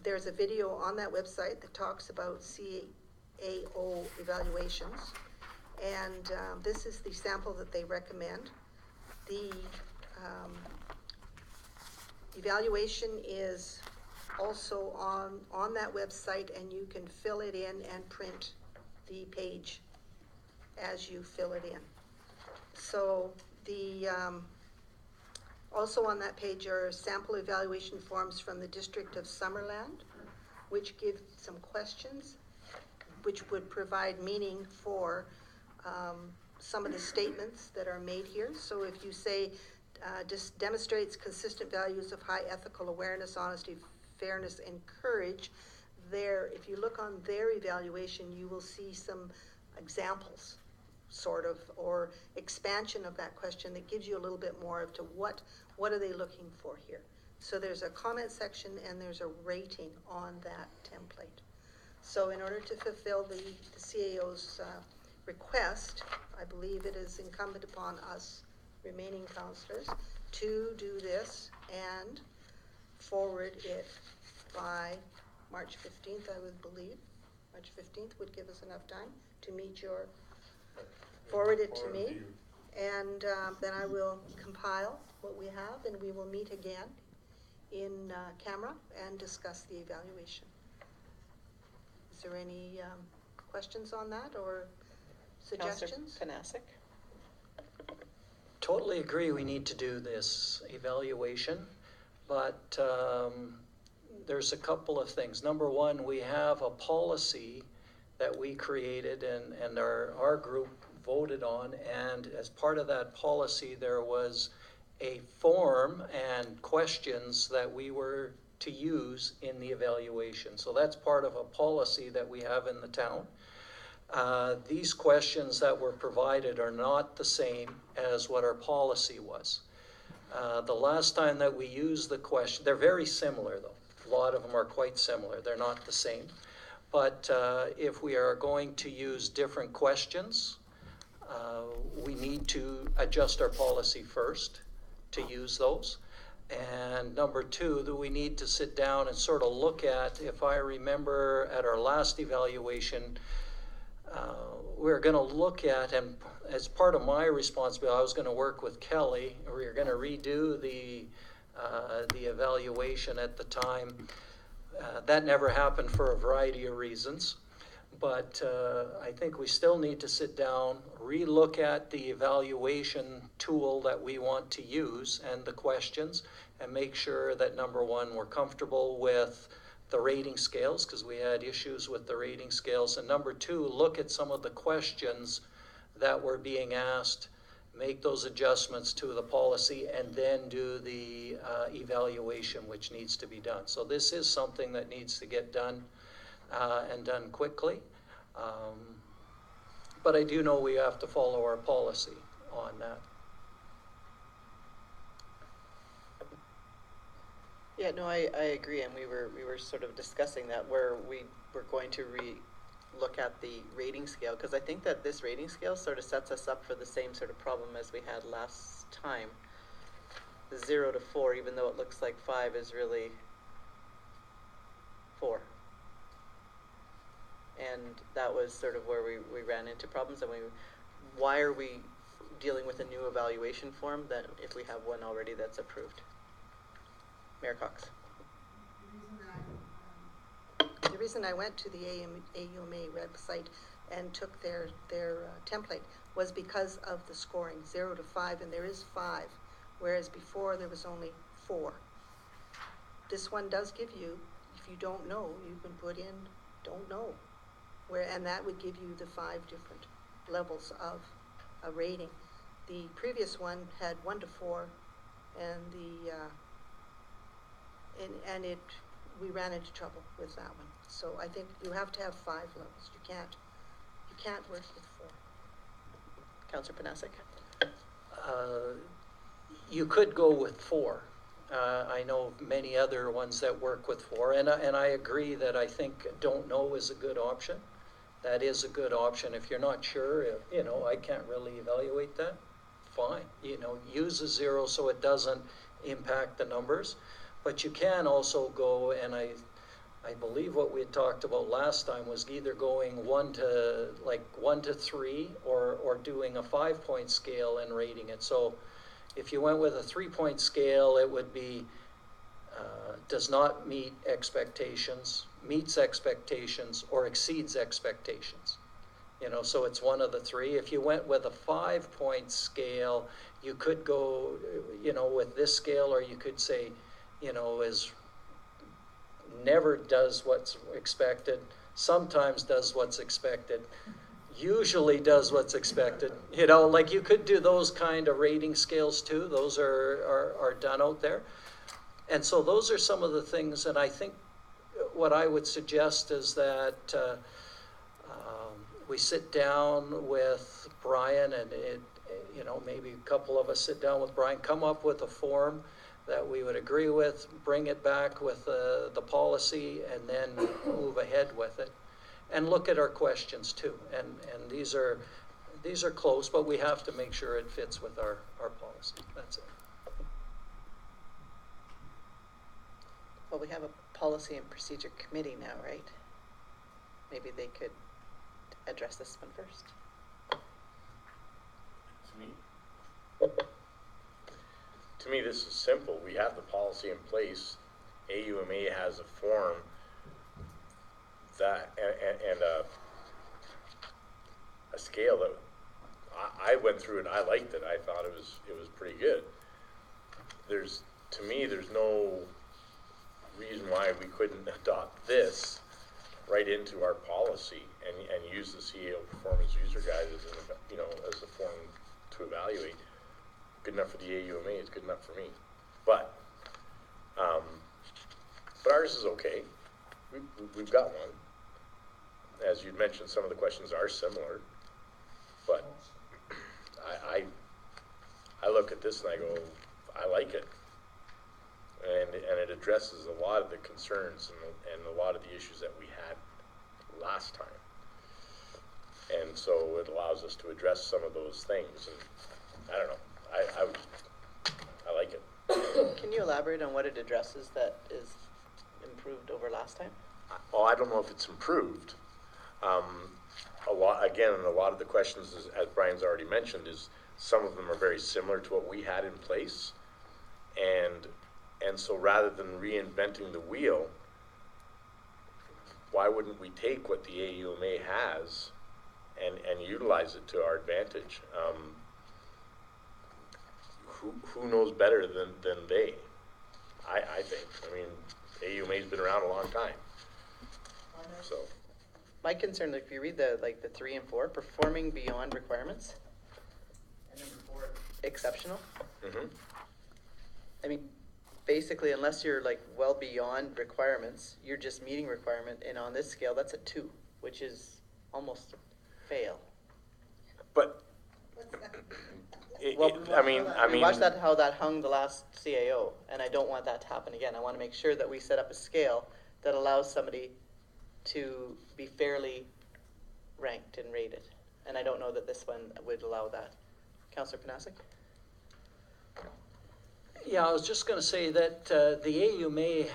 There's a video on that website that talks about CAO evaluations, and this is the sample that they recommend. The evaluation is also on that website, and you can fill it in and print the page as you fill it in. So the also on that page are sample evaluation forms from the District of Summerland, which give some questions which would provide meaning for some of the statements that are made here. So if you say, just demonstrates consistent values of high ethical awareness, honesty, fairness, and courage, there, if you look on their evaluation, you will see some examples, sort of, or expansion of that question that gives you a little bit more of to what are they looking for here. So there's a comment section and there's a rating on that template. So in order to fulfill the CAO's request, I believe it is incumbent upon us, remaining councillors, to do this and forward it by March 15th, I would believe. March 15th would give us enough time to meet your, forward it to me, and then I will compile what we have, and we will meet again in camera and discuss the evaluation. Is there any questions on that or suggestions? Councillor Panasic. Totally agree we need to do this evaluation, but there's a couple of things. Number one, we have a policy that we created and our group voted on, and as part of that policy there was a form and questions that we were to use in the evaluation. So that's part of a policy that we have in the town. These questions that were provided are not the same as what our policy was. The last time that we used the question, they're very similar though. A lot of them are quite similar. They're not the same. But if we are going to use different questions, we need to adjust our policy first to use those. And number two, that we need to sit down and sort of look at, if I remember at our last evaluation, we're going to look at, and as part of my responsibility, I was going to work with Kelly. We were going to redo the evaluation at the time. That never happened for a variety of reasons. But I think we still need to sit down, relook at the evaluation tool that we want to use and the questions, and make sure that number one, we're comfortable with the rating scales, because we had issues with the rating scales. And number two, look at some of the questions that were being asked, make those adjustments to the policy, and then do the evaluation which needs to be done. So this is something that needs to get done and done quickly. But I do know we have to follow our policy on that. Yeah, no, I agree, and we were sort of discussing that, where we were going to look at the rating scale, because I think that this rating scale sort of sets us up for the same sort of problem as we had last time. The 0 to 4, even though it looks like 5, is really 4. And that was sort of where we ran into problems, and why are we dealing with a new evaluation form that if we have one already that's approved? Mayor Cox. The reason I went to the AUMA website and took their template was because of the scoring, 0 to 5, and there is 5, whereas before there was only 4. This one does give you, if you don't know, you can put in don't know, and that would give you the 5 different levels of a rating. The previous one had 1 to 4, and we ran into trouble with that one. So I think you have to have 5 levels. You can't work with 4. Councillor Panasic. You could go with 4. I know many other ones that work with 4, and I agree that I think don't know is a good option. That is a good option. If you're not sure, I can't really evaluate that, fine. Use a 0 so it doesn't impact the numbers. But you can also go, and I believe what we had talked about last time was either going 1 to 3 or doing a 5-point scale and rating it. So if you went with a 3-point scale, it would be does not meet expectations, meets expectations, or exceeds expectations. So it's one of the 3. If you went with a 5-point scale, you could go, with this scale, or you could say, is never does what's expected, sometimes does what's expected, usually does what's expected. You could do those kind of rating scales too. Those are done out there. And so those are some of the things, and I think what I would suggest is that we sit down with Brian, and maybe a couple of us sit down with Brian, come up with a form that we would agree with, bring it back with the policy, and then move ahead with it. And look at our questions too. And these are close, but we have to make sure it fits with our policy. That's it. Well, we have a policy and procedure committee now, right? Maybe they could address this one first. To me, this is simple. We have the policy in place. AUMA has a form that and a scale that I went through and I liked it. I thought it was pretty good. To me, there's no reason why we couldn't adopt this right into our policy and use the CAO Performance User Guide as a form to evaluate. Good enough for the AUMA, it's good enough for me. But ours is okay. We've got one. As you'd mentioned, some of the questions are similar. But I look at this and I go, I like it. And it addresses a lot of the concerns and a lot of the issues that we had last time. And so it allows us to address some of those things. And I don't know. I like it. Can you elaborate on what it addresses that is improved over last time? Well, I don't know if it's improved. A lot of the questions, as Brian's already mentioned, is some of them are very similar to what we had in place, and so rather than reinventing the wheel, why wouldn't we take what the AUMA has and utilize it to our advantage? Who knows better than they? I think. I mean, AUMA's been around a long time. So, My concern, if you read the 3 and 4, performing beyond requirements, And number 4, exceptional. mhm. I mean, basically, unless you're like well beyond requirements, you're just meeting requirement, and on this scale, that's a 2, which is almost a fail. But Well, we watched that. how that hung the last CAO, and I don't want that to happen again. I want to make sure that we set up a scale that allows somebody to be fairly ranked and rated. And I don't know that this one would allow that. Councillor Panasic? Yeah, I was just going to say that the AUMA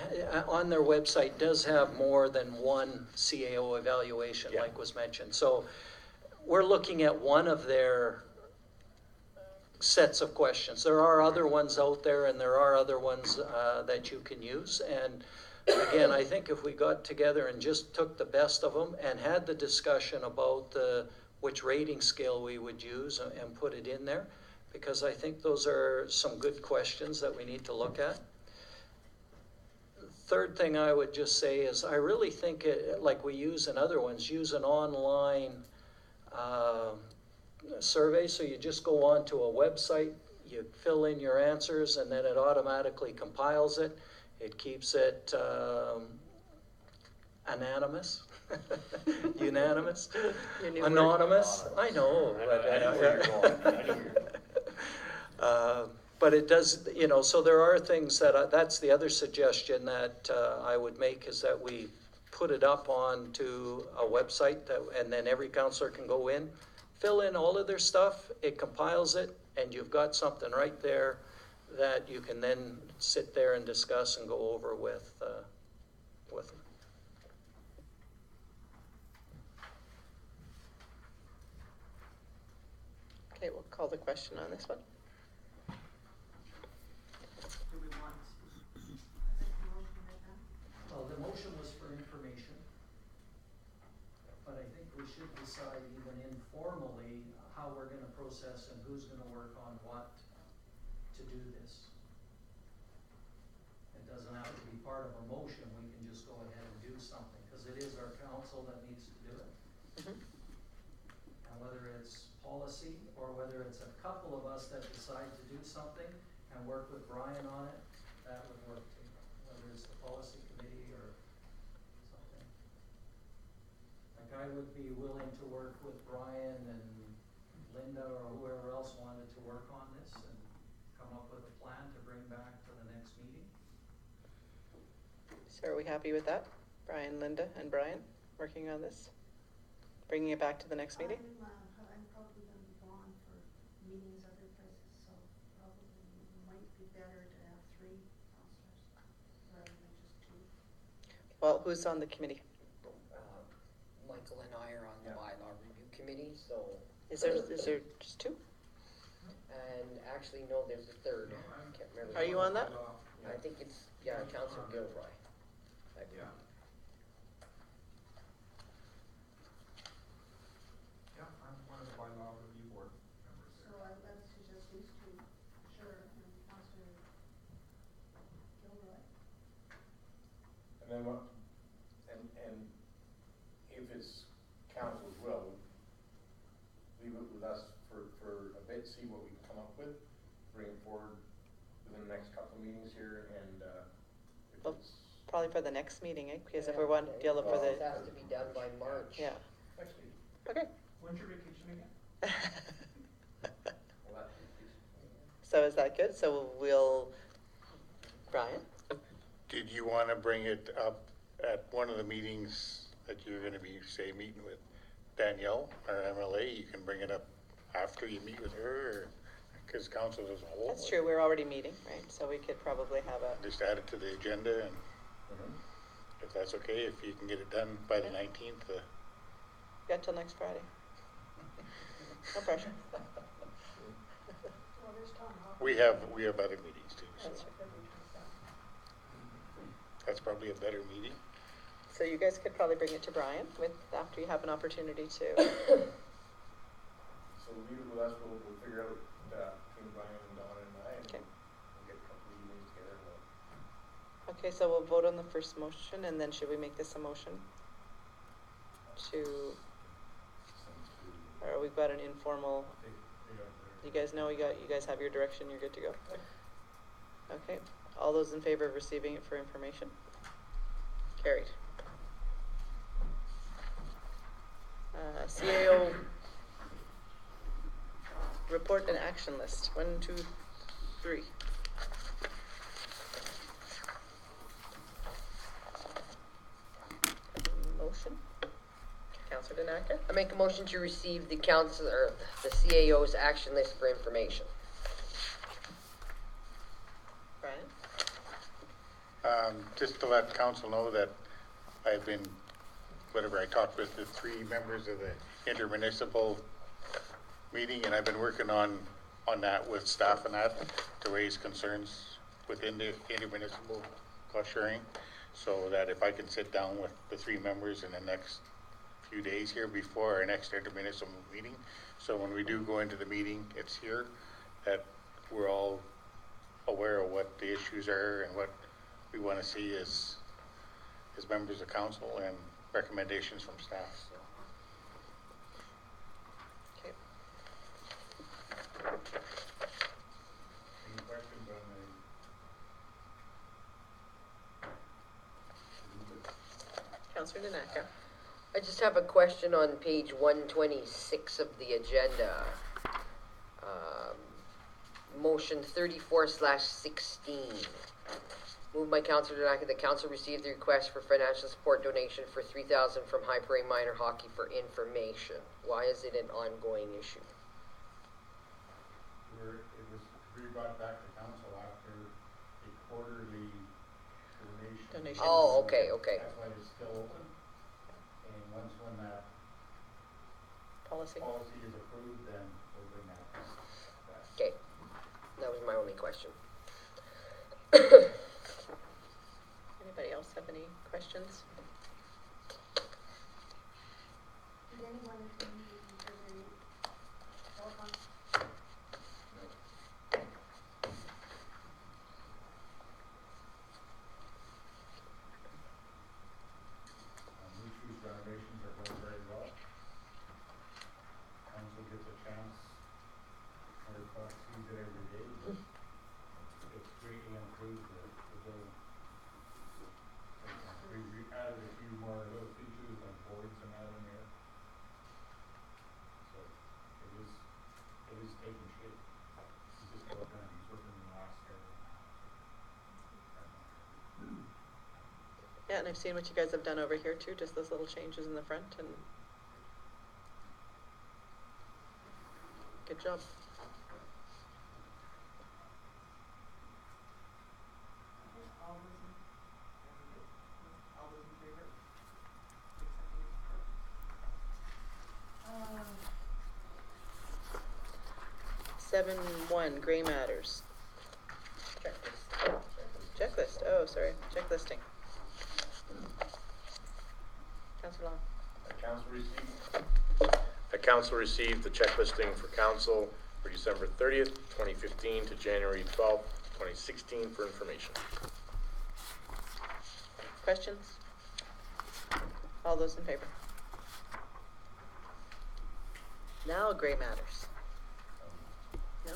on their website does have more than one CAO evaluation, Yeah. like was mentioned. So we're looking at one of their sets of questions. There are other ones out there, and there are other ones that you can use. And again, I think if we got together and just took the best of them and had the discussion about which rating scale we would use and put it in there, because I think those are some good questions that we need to look at. Third thing I would just say is I really think, like we use in other ones, use an online survey. So you just go onto a website, you fill in your answers, and then it automatically compiles it. It keeps it anonymous, unanimous, Your new word. anonymous. I know, but it does, so there are things that, that's the other suggestion that I would make, is that we put it up onto a website and then every counselor can go in, fill in all of their stuff, it compiles it, and you've got something right there that you can then sit there and discuss and go over with them. Okay, we'll call the question on this one. well, the motion was for information, but I think we should decide even informally how we're gonna process and who's gonna work on what to do this. It doesn't have to be part of a motion, we can just go ahead and do something, because it is our council that needs to do it. And whether it's policy, or whether it's a couple of us that decide to do something and work with Brian on it, that would work too, whether it's the policy committee or something. Like, I would be willing to work with Brian and Linda or whoever else wanted to work on this and come up with a plan to bring back to the next meeting. So are we happy with that? Brian, Linda, and Brian working on this? Bringing it back to the next meeting? I'm probably gonna be gone for meetings other places, so probably might be better to have 3 counselors rather than just 2. Well, who's on the committee? Michael and I are on the bylaw review committee, so. Is there just 2? And actually, no, there's a third. I can't remember. Are you on that? I think it's, Councilor Gilroy. Yeah. Yeah, I'm one of the bylaw review board members So there. I'd suggest these 2, sure, and Counselor Gilroy. And then what, and if it's council's will, leave it with us for a bit, see what we can come up with, bring it forward within the next couple of meetings here, and, if Well, it's probably for the next meeting, because if we're one deal for It the, has to be done by March. yeah. next meeting. Okay. When's your vacation again? Well, that is- So is that good? So we'll, Brian? Did you want to bring it up at one of the meetings that you're going to be, say, meeting with Danielle, our MLA? You can bring it up after you meet with her, because council as a whole. That's true, we're already meeting, right? So we could probably have a, Just add it to the agenda, and if that's okay, if you can get it done by the 19th, got till next Friday. No pressure. Well, there's Tom Hawkins. we have other meetings too, so That's right. that's probably a better meeting. So you guys could probably bring it to Brian after you have an opportunity to. So that's what we'll figure out, between Brian and Donna and I, and Okay. we'll get a couple of meetings together and we'll. Okay, so we'll vote on the first motion, and then should we make this a motion to, or we've got an informal, you guys know, you guys have your direction, you're good to go? Okay, all those in favor of receiving it for information? Carried. CAO report and action list, 1, 2, 3. Motion? Councillor Danaka? I make a motion to receive the council, or the CAO's action list for information. Brian? Just to let council know that I've been, I talked with the 3 members of the intermunicipal meeting, and I've been working on that with staff and that to raise concerns within the intermunicipal cost sharing, so that if I can sit down with the 3 members in the next few days here before our next intermunicipal meeting, so when we do go into the meeting, it's here, that we're all aware of what the issues are and what we want to see as members of council and recommendations from staff. So. Okay. Any questions on the? Councillor Danaka? I just have a question on page 126 of the agenda. Motion 34/16. Moved by Councillor Danaka that council received the request for financial support donation for $3,000 from High Prairie Minor Hockey for information. Why is it an ongoing issue? It was brought back to council after a quarterly donation. Oh, okay. That's why it's still open. And when that Policy? is approved, then we'll bring that back. Okay, that was my only question. Anybody else have any questions? Did anyone attend the telecom? Luci's renovations are going very well. Council gets a chance, or sees it every day. It's greatly improved the building. We added a few more little features like boards and that in there. So it is taking shape. He's just working on the last area. Yeah, and I've seen what you guys have done over here too, just those little changes in the front, and good job. All those in favor? 7.1, gray matters. Checklist, oh, sorry, checklisting. Councillor Long. The council received the checklisting for council for December 30th, 2015 to January 12th, 2016 for information. Questions? All those in favor? Now gray matters. No?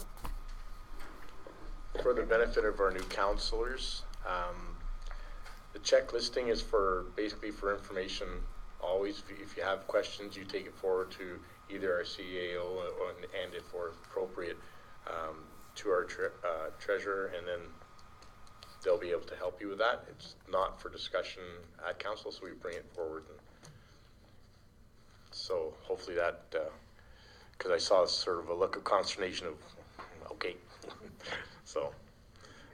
For the benefit of our new councilors, the checklisting is basically for information. Always, if you have questions, you take it forward to either our CAO and if appropriate, to our treasurer, and then they'll be able to help you with that. It's not for discussion at council, so we bring it forward. So hopefully that, because I saw sort of a look of consternation of, okay, so.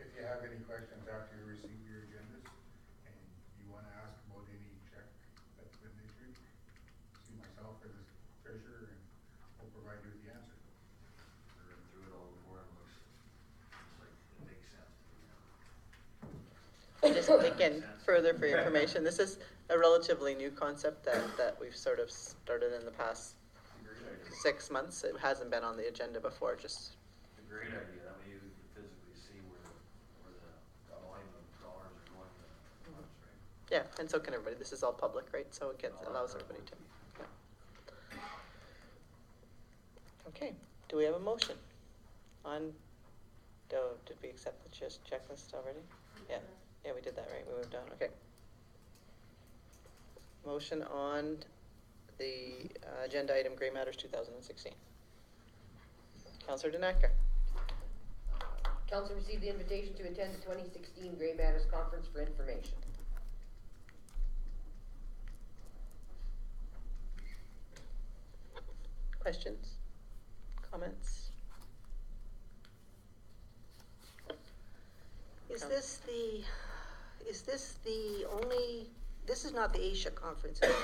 If you have any questions after you receive your agendas and you want to ask about any check that's been issued, see myself or the treasurer and we'll provide you with the answer. I read through it all before and looks like it makes sense to me now. Just again, further for your information, this is a relatively new concept that we've sort of started in the past 6 months. It hasn't been on the agenda before, just. A great idea, that way you can physically see where the alignment of dollars are going to the funds, right? Yeah, and so can everybody. This is all public, right? So it allows everybody to. Yeah. Okay, do we have a motion on, did we accept the checklist already? Yeah, yeah, we did that, right? We moved on, okay. Motion on the agenda item Gray Matters 2016. Councillor Dinaker. Council received the invitation to attend the 2016 Gray Matters Conference for information. Questions? Comments? Is this the only, this is not the Asia conference, is it?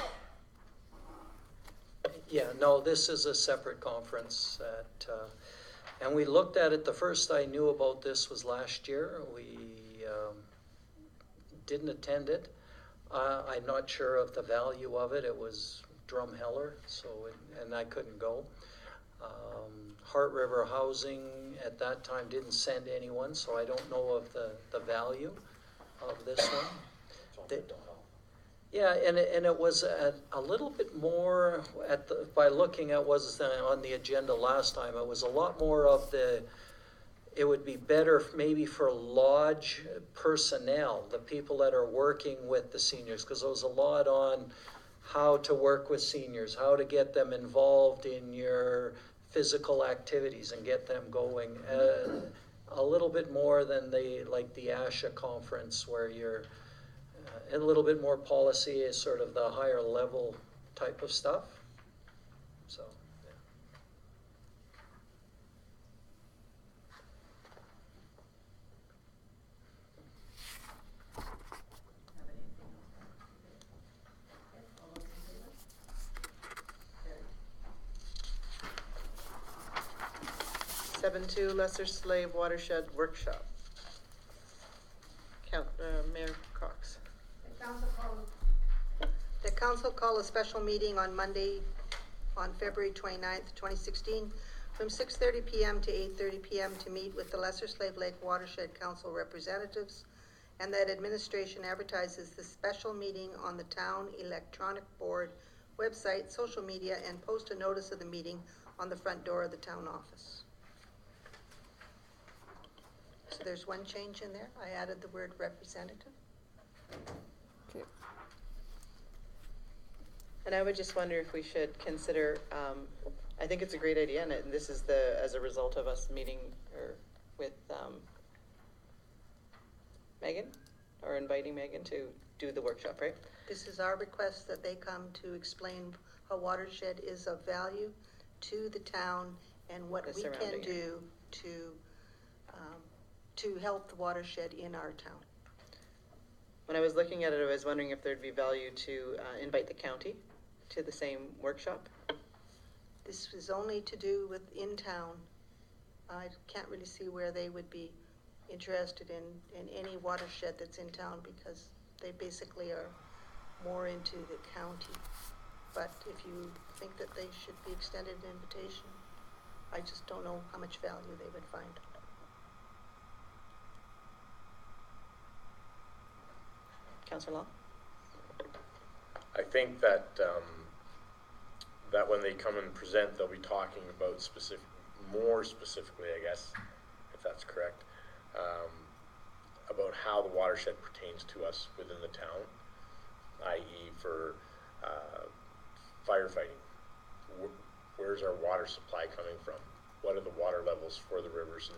Yeah, no, this is a separate conference that, and we looked at it, the first I knew about this was last year. We didn't attend it. I'm not sure of the value of it. It was Drumheller, so, and I couldn't go. Heart River Housing at that time didn't send anyone, so I don't know of the value of this one. Yeah, and it was a little bit more by looking at what was on the agenda last time. It was a lot more of it would be better maybe for lodge personnel, the people that are working with the seniors, because there was a lot on how to work with seniors, how to get them involved in your physical activities and get them going. A little bit more than the ASHA conference, where you're a little bit more policy is sort of the higher level type of stuff. So, yeah. 7-2 Lesser Slave Watershed Workshop. Mayor Cox. The council called a special meeting on Monday, on February 29th, 2016, from 6:30 p.m. to 8:30 p.m. to meet with the Lesser Slave Lake Watershed Council representatives, and that administration advertises the special meeting on the town electronic board website, social media, and post a notice of the meeting on the front door of the town office. So there's one change in there. I added the word representative. Okay. And I would just wonder if we should consider, I think it's a great idea, and this is as a result of us meeting with Megan, or inviting Megan to do the workshop, right? This is our request that they come to explain how watershed is of value to the town and what we can do to help the watershed in our town. When I was looking at it, I was wondering if there'd be value to invite the county to the same workshop. This is only to do with in town. I can't really see where they would be interested in any watershed that's in town, because they basically are more into the county. But if you think that they should be extended an invitation, I just don't know how much value they would find. Councillor Long? I think that that when they come and present, they'll be talking about more specifically, I guess, if that's correct, about how the watershed pertains to us within the town, i.e. for firefighting. Where's our water supply coming from? What are the water levels for the rivers,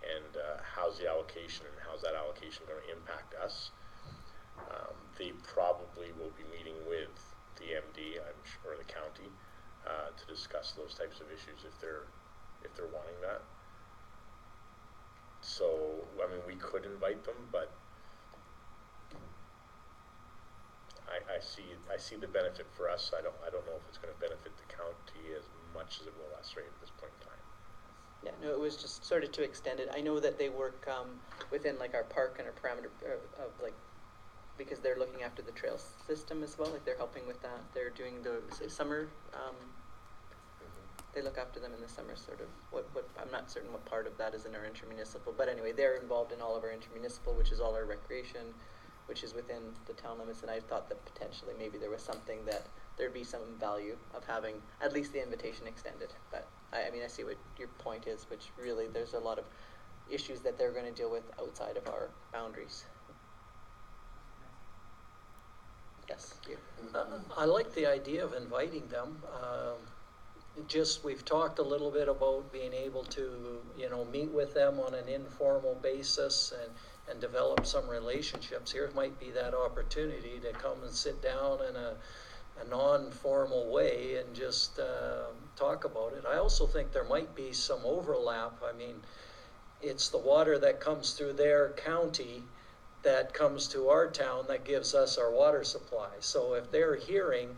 and how's the allocation, and how's that allocation going to impact us? They probably will be meeting with the MD, I'm sure, or the county, to discuss those types of issues if they're wanting that. So, I mean, we could invite them, but I see the benefit for us. I don't know if it's going to benefit the county as much as it will us right at this point in time. Yeah, no, it was just sort of to extend it. I know that they work within like our park and our parameter of like because they're looking after the trail system as well, like they're helping with that. They're doing the summer, they look after them in the summer, sort of. I'm not certain what part of that is in our intermunicipal, but anyway, they're involved in all of our intermunicipal, which is all our recreation, which is within the town limits, and I thought that potentially maybe there was something that there'd be some value of having at least the invitation extended. But I mean, I see what your point is, which really there's a lot of issues that they're going to deal with outside of our boundaries. Yes, you. I like the idea of inviting them. We've talked a little bit about being able to, meet with them on an informal basis and develop some relationships. Here might be that opportunity to come and sit down in a non-formal way and just talk about it. I also think there might be some overlap. I mean, it's the water that comes through their county that comes to our town that gives us our water supply. So if they're hearing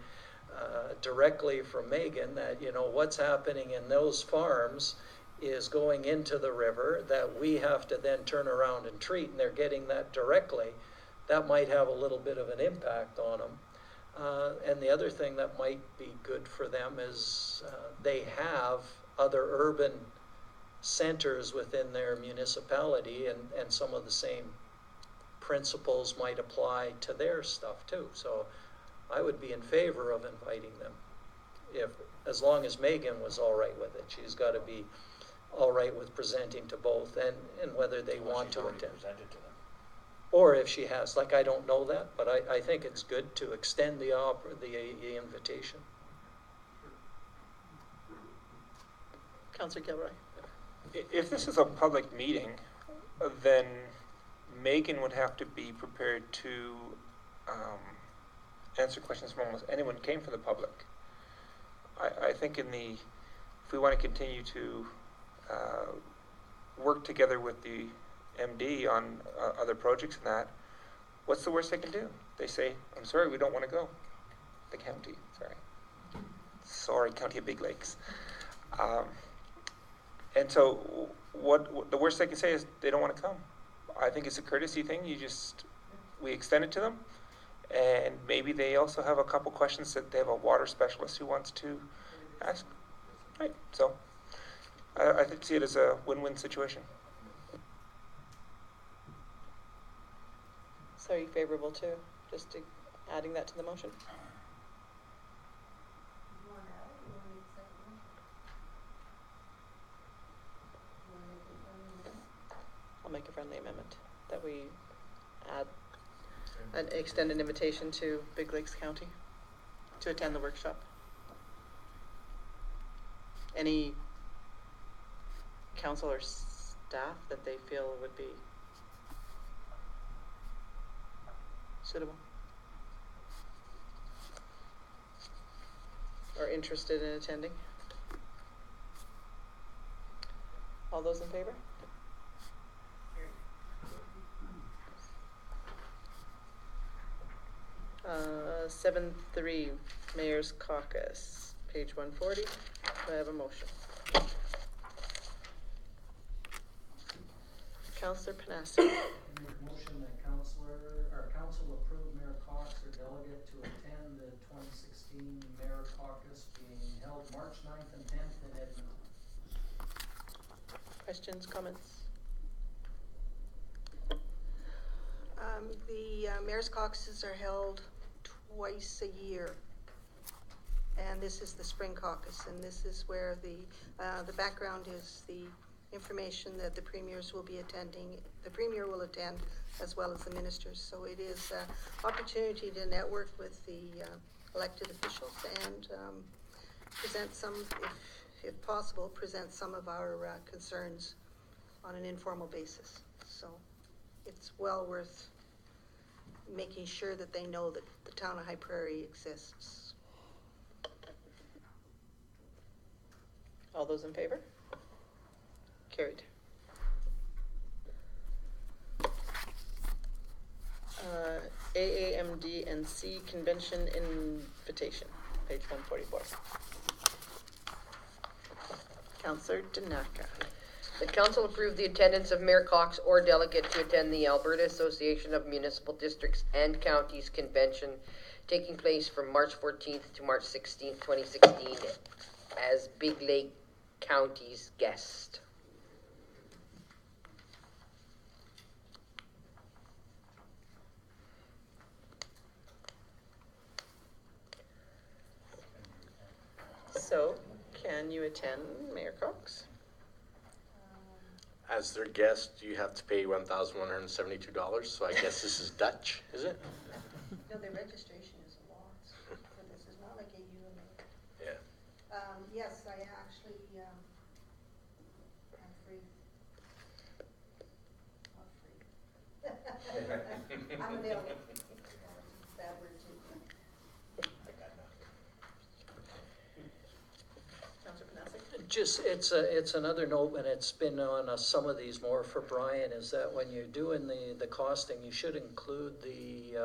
directly from Megan that, what's happening in those farms is going into the river that we have to then turn around and treat, and they're getting that directly, that might have a little bit of an impact on them. And the other thing that might be good for them is they have other urban centers within their municipality, and some of the same principles might apply to their stuff too. So I would be in favor of inviting them, as long as Megan was all right with it. She's got to be all right with presenting to both, and whether they want to attend. Presented to them. Or if she has, I don't know that, but I think it's good to extend the invitation. Councillor Gilroy. If this is a public meeting, then Megan would have to be prepared to answer questions from almost anyone who came from the public. I think if we want to continue to work together with the MD on other projects and that, what's the worst they can do? They say, I'm sorry, we don't want to go. The county, sorry, County of Big Lakes. And so what the worst they can say is they don't want to come. I think it's a courtesy thing. We extend it to them, and maybe they also have a couple questions that they have a water specialist who wants to ask. Right, so I see it as a win-win situation. So are you favorable to just adding that to the motion? You want to add it, or you want me to second the motion? You want to make a friendly amendment? I'll make a friendly amendment that we add extend an invitation to Big Lakes County to attend the workshop. Any council or staff that they feel would be suitable or interested in attending? All those in favor? 7.3 Mayor's Caucus, page 140. Do I have a motion? Councillor Panasi. I make a motion that council approve Mayor Cox or delegate to attend the 2016 Mayor Caucus being held March 9th and 10th in Edmonton. Questions, comments? The Mayor's Caucuses are held twice a year. And this is the Spring Caucus, and this is where the background is the information that the premiers will be attending. The premier will attend as well as the ministers. So it is an opportunity to network with the elected officials and present some, if possible, present some of our concerns on an informal basis. So it's well worth making sure that they know that the town of High Prairie exists. All those in favor? Carried. AAMD and C Convention Invitation, page 144. Councillor Danaka. The council approved the attendance of Mayor Cox or delegate to attend the Alberta Association of Municipal Districts and Counties Convention taking place from March 14th to March 16th, 2016 as Big Lake County's guest. So, can you attend, Mayor Cox? As their guest, you have to pay $1,172, so I guess this is Dutch, is it? No, the registration is a lot for this, it's not like a UMA. Yeah. Yes, I actually, I'm free. Not free. I'm available. Bad word too. Councilor Panasic? Just, it's another note, and it's been on some of these more for Brian, is that when you're doing the costing, you should include the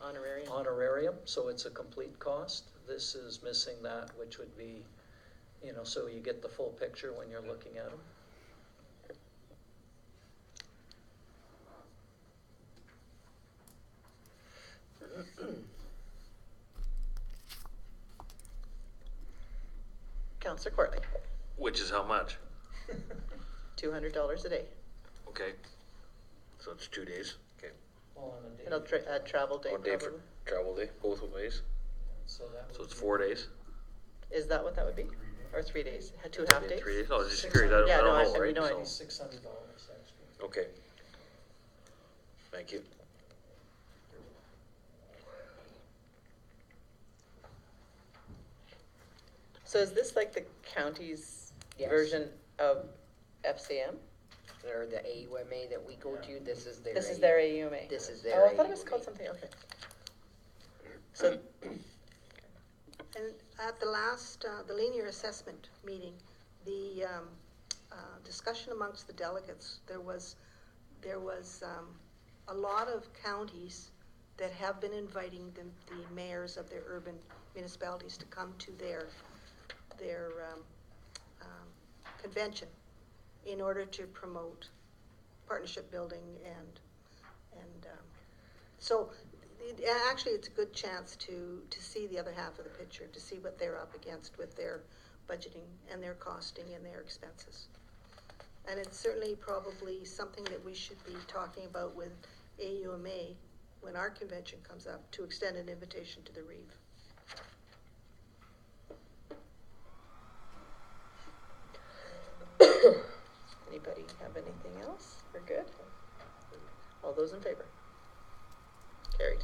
Honorarium. honorarium, so it's a complete cost. This is missing that, which would be, so you get the full picture when you're looking at them. Councilor Courtney, Which is how much? $200 a day. Okay. So it's 2 days. Okay. All on a day. And I'll add travel day 1 day for probably. travel day, both ways. So that So would it's be 4 days. Is that what that would be? Or 3 days? 2 half days? 3 days. No, I was just curious. I don't, Yeah, I no, don't I- know, right? no, I So- think $600 extra. Okay. Thank you. So is this like the county's Yes. version of FCM? Or the AUMA that we go to, this is their. This is their AUMA? This is their Oh, I thought it was AUMA. called something, okay. So, And at the last, the linear assessment meeting, the discussion amongst the delegates, there was a lot of counties that have been inviting the mayors of their urban municipalities to come to their convention in order to promote partnership building and so actually it's a good chance to see the other half of the picture, to see what they're up against with their budgeting and their costing and their expenses. And it's certainly probably something that we should be talking about with AUMA when our convention comes up, to extend an invitation to the Reeve. anybody have anything else? We're good? All those in favor? Carried.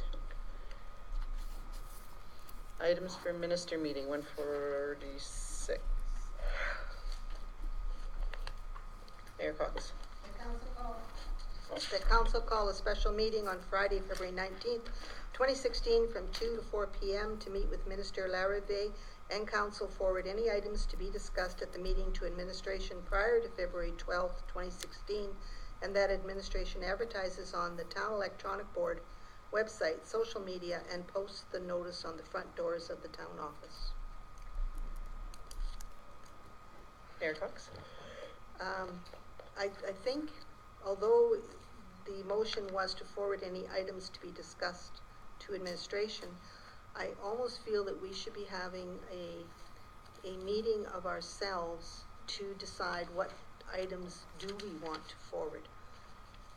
Items for minister meeting, 146. Mayor Cox. The council called a special meeting on Friday, February 19th, 2016 from 2 to 4 p.m. to meet with Minister Larrivee and council forward any items to be discussed at the meeting to administration prior to February 12th, 2016, and that administration advertises on the town electronic board website, social media, and posts the notice on the front doors of the town office. Mayor Cox. I think, although the motion was to forward any items to be discussed to administration, I almost feel that we should be having a meeting of ourselves to decide what items do we want to forward,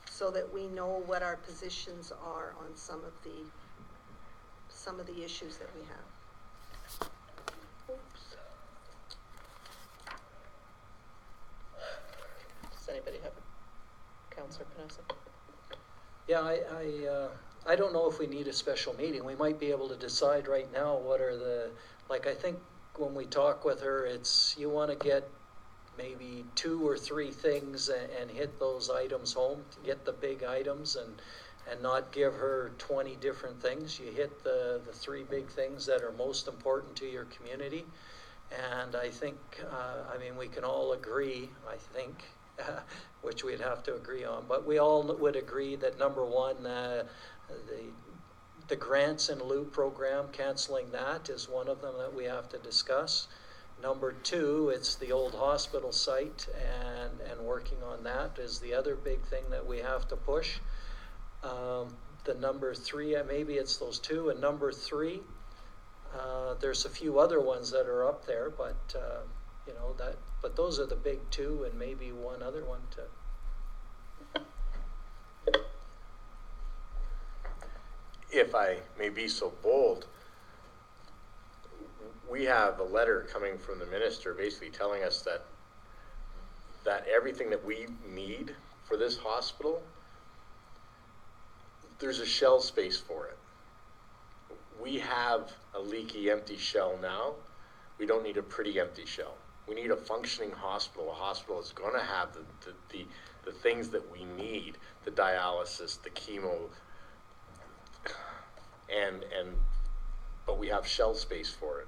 so that we know what our positions are on some of the issues that we have. Oops. Does anybody have a Councilor Panessa? Yeah, I don't know if we need a special meeting. We might be able to decide right now what are I think when we talk with her, it's, you want to get maybe 2 or 3 things and hit those items home, to get the big items and not give her 20 different things. You hit the 3 big things that are most important to your community. And I think, we can all agree, I think, which we'd have to agree on, but we all would agree that number 1, the grants in lieu program, canceling that is one of them that we have to discuss. Number two, it's the old hospital site, and working on that is the other big thing that we have to push. The number three, maybe it's those two, and number three, there's a few other ones that are up there, but you know that. But those are the big two, and maybe one other one to. If I may be so bold, we have a letter coming from the minister basically telling us that everything that we need for this hospital, there's a shell space for it. We have a leaky, empty shell now. We don't need a pretty empty shell. We need a functioning hospital, a hospital that's going to have the things that we need, the dialysis, the chemo, but we have shell space for it.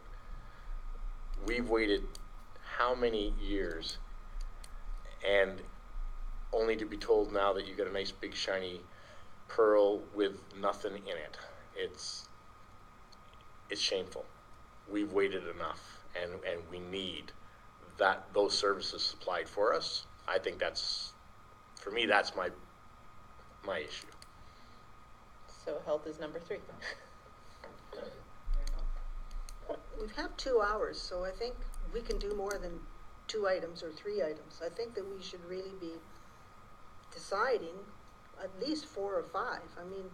We've waited how many years, and only to be told now that you got a nice big shiny pearl with nothing in it. It's shameful. We've waited enough, and we need those services supplied for us. I think for me, that's my issue. So health is number 3. We've had 2 hours, so I think we can do more than 2 items or 3 items. I think that we should really be deciding at least 4 or 5. I mean,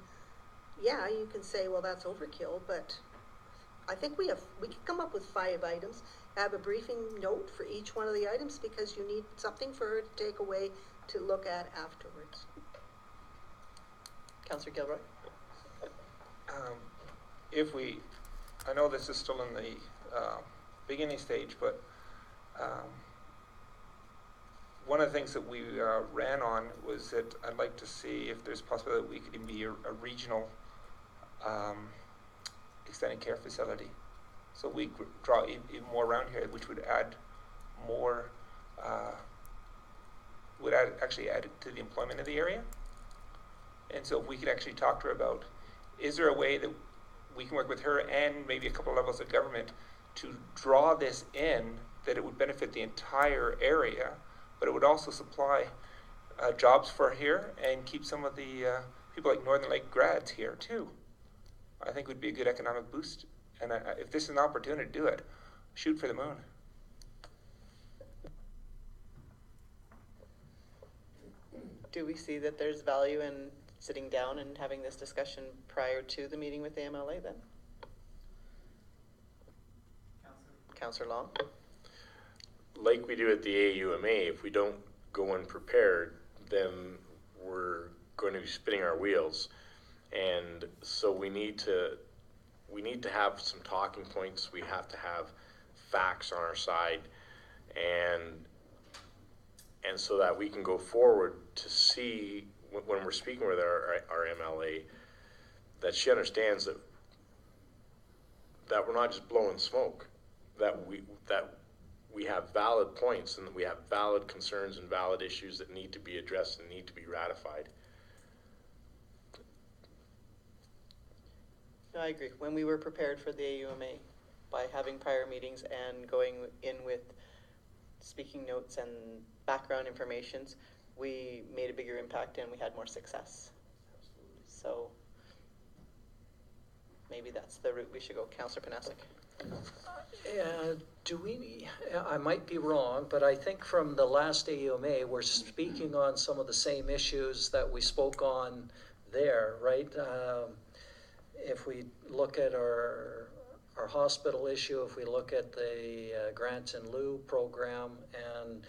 yeah, you can say, well, that's overkill, but I think we can come up with 5 items, have a briefing note for each one of the items, because you need something for her to take away to look at afterwards. Councillor Gilroy? I know this is still in the beginning stage, but one of the things that we ran on was that I'd like to see if there's a possibility that we could even be a regional extended care facility. So we could draw even more around here, which would add more, actually add to the employment of the area. And so if we could actually talk to her about, is there a way that we can work with her and maybe a couple of levels of government to draw this in, that it would benefit the entire area, but it would also supply jobs for here and keep some of the people like Northern Lake grads here too. I think would be a good economic boost. And if this is an opportunity to do it, shoot for the moon. Do we see that there's value in sitting down and having this discussion prior to the meeting with the MLA then? Councillor Long? Like we do at the AUMA, if we don't go unprepared, then we're going to be spinning our wheels. And so we need to have some talking points. We have to have facts on our side, and so that we can go forward to see when we're speaking with our MLA, that she understands that we're not just blowing smoke, that we have valid points and that we have valid concerns and valid issues that need to be addressed and need to be ratified. No, I agree. When we were prepared for the AUMA, by having prior meetings and going in with speaking notes and background informations, we made a bigger impact and we had more success. So maybe that's the route we should go. Councillor Panasic. I might be wrong, but I think from the last AUMA, we're speaking on some of the same issues that we spoke on there, right? If we look at our hospital issue, if we look at the grants in lieu program and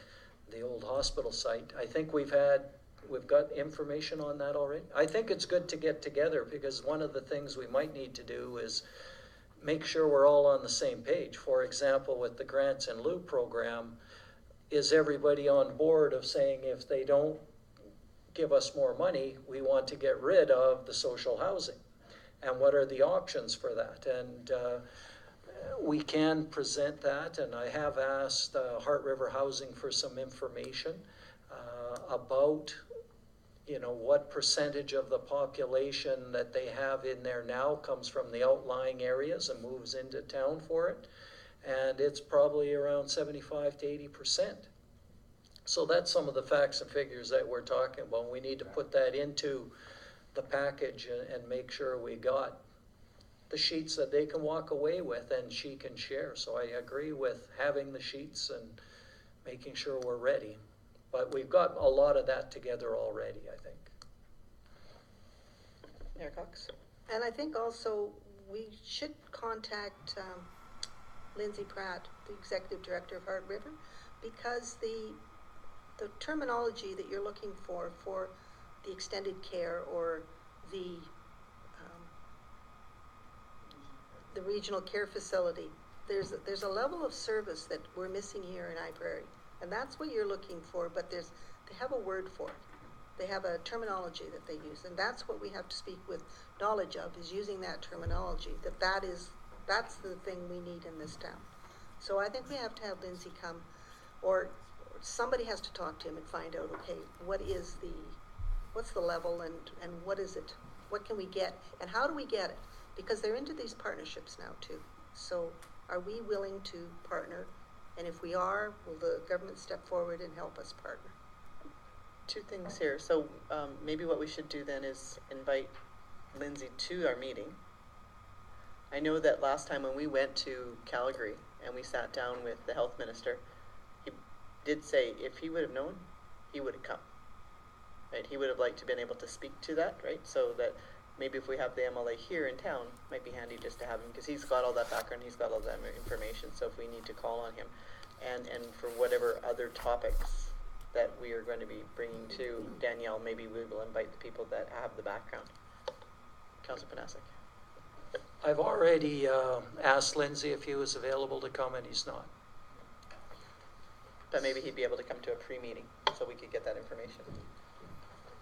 the old hospital site, I think we've got information on that already. I think it's good to get together, because one of the things we might need to do is make sure we're all on the same page. For example, with the grants in lieu program, is everybody on board of saying if they don't give us more money, we want to get rid of the social housing? And what are the options for that? And we can present that, and I have asked Heart River Housing for some information about, what percentage of the population that they have in there now comes from the outlying areas and moves into town for it. and it's probably around 75 to 80%. So that's some of the facts and figures that we're talking about. We need to put that into the package and make sure we got the sheets that they can walk away with and she can share. So I agree with having the sheets and making sure we're ready. But we've got a lot of that together already, I think. Mayor Cox? And I think also we should contact Lindsay Pratt, the Executive Director of Heart River, because the terminology that you're looking for the extended care or the regional care facility, there's a level of service that we're missing here in High Prairie. And that's what you're looking for, but they have a word for it. They have a terminology that they use, and that's what we have to speak with knowledge of, is using that terminology, that's the thing we need in this town. So I think we have to have Lindsay come, or somebody has to talk to him and find out, okay, what's the level and what is it? What can we get? And how do we get it? Because they're into these partnerships now too. So are we willing to partner? And if we are, will the government step forward and help us partner? Two things here. So maybe what we should do then is invite Lindsay to our meeting. I know that last time when we went to Calgary and we sat down with the health minister, he did say if he would have known, he would have come. Right? He would have liked to been able to speak to that, right? So that maybe if we have the MLA here in town, it might be handy just to have him, because he's got all that background, he's got all that information. So if we need to call on him, and for whatever other topics that we are going to be bringing to Danielle, maybe we will invite the people that have the background. Councillor Panasic. I've already asked Lindsay if he was available to come, and he's not. But maybe he'd be able to come to a pre-meeting so we could get that information.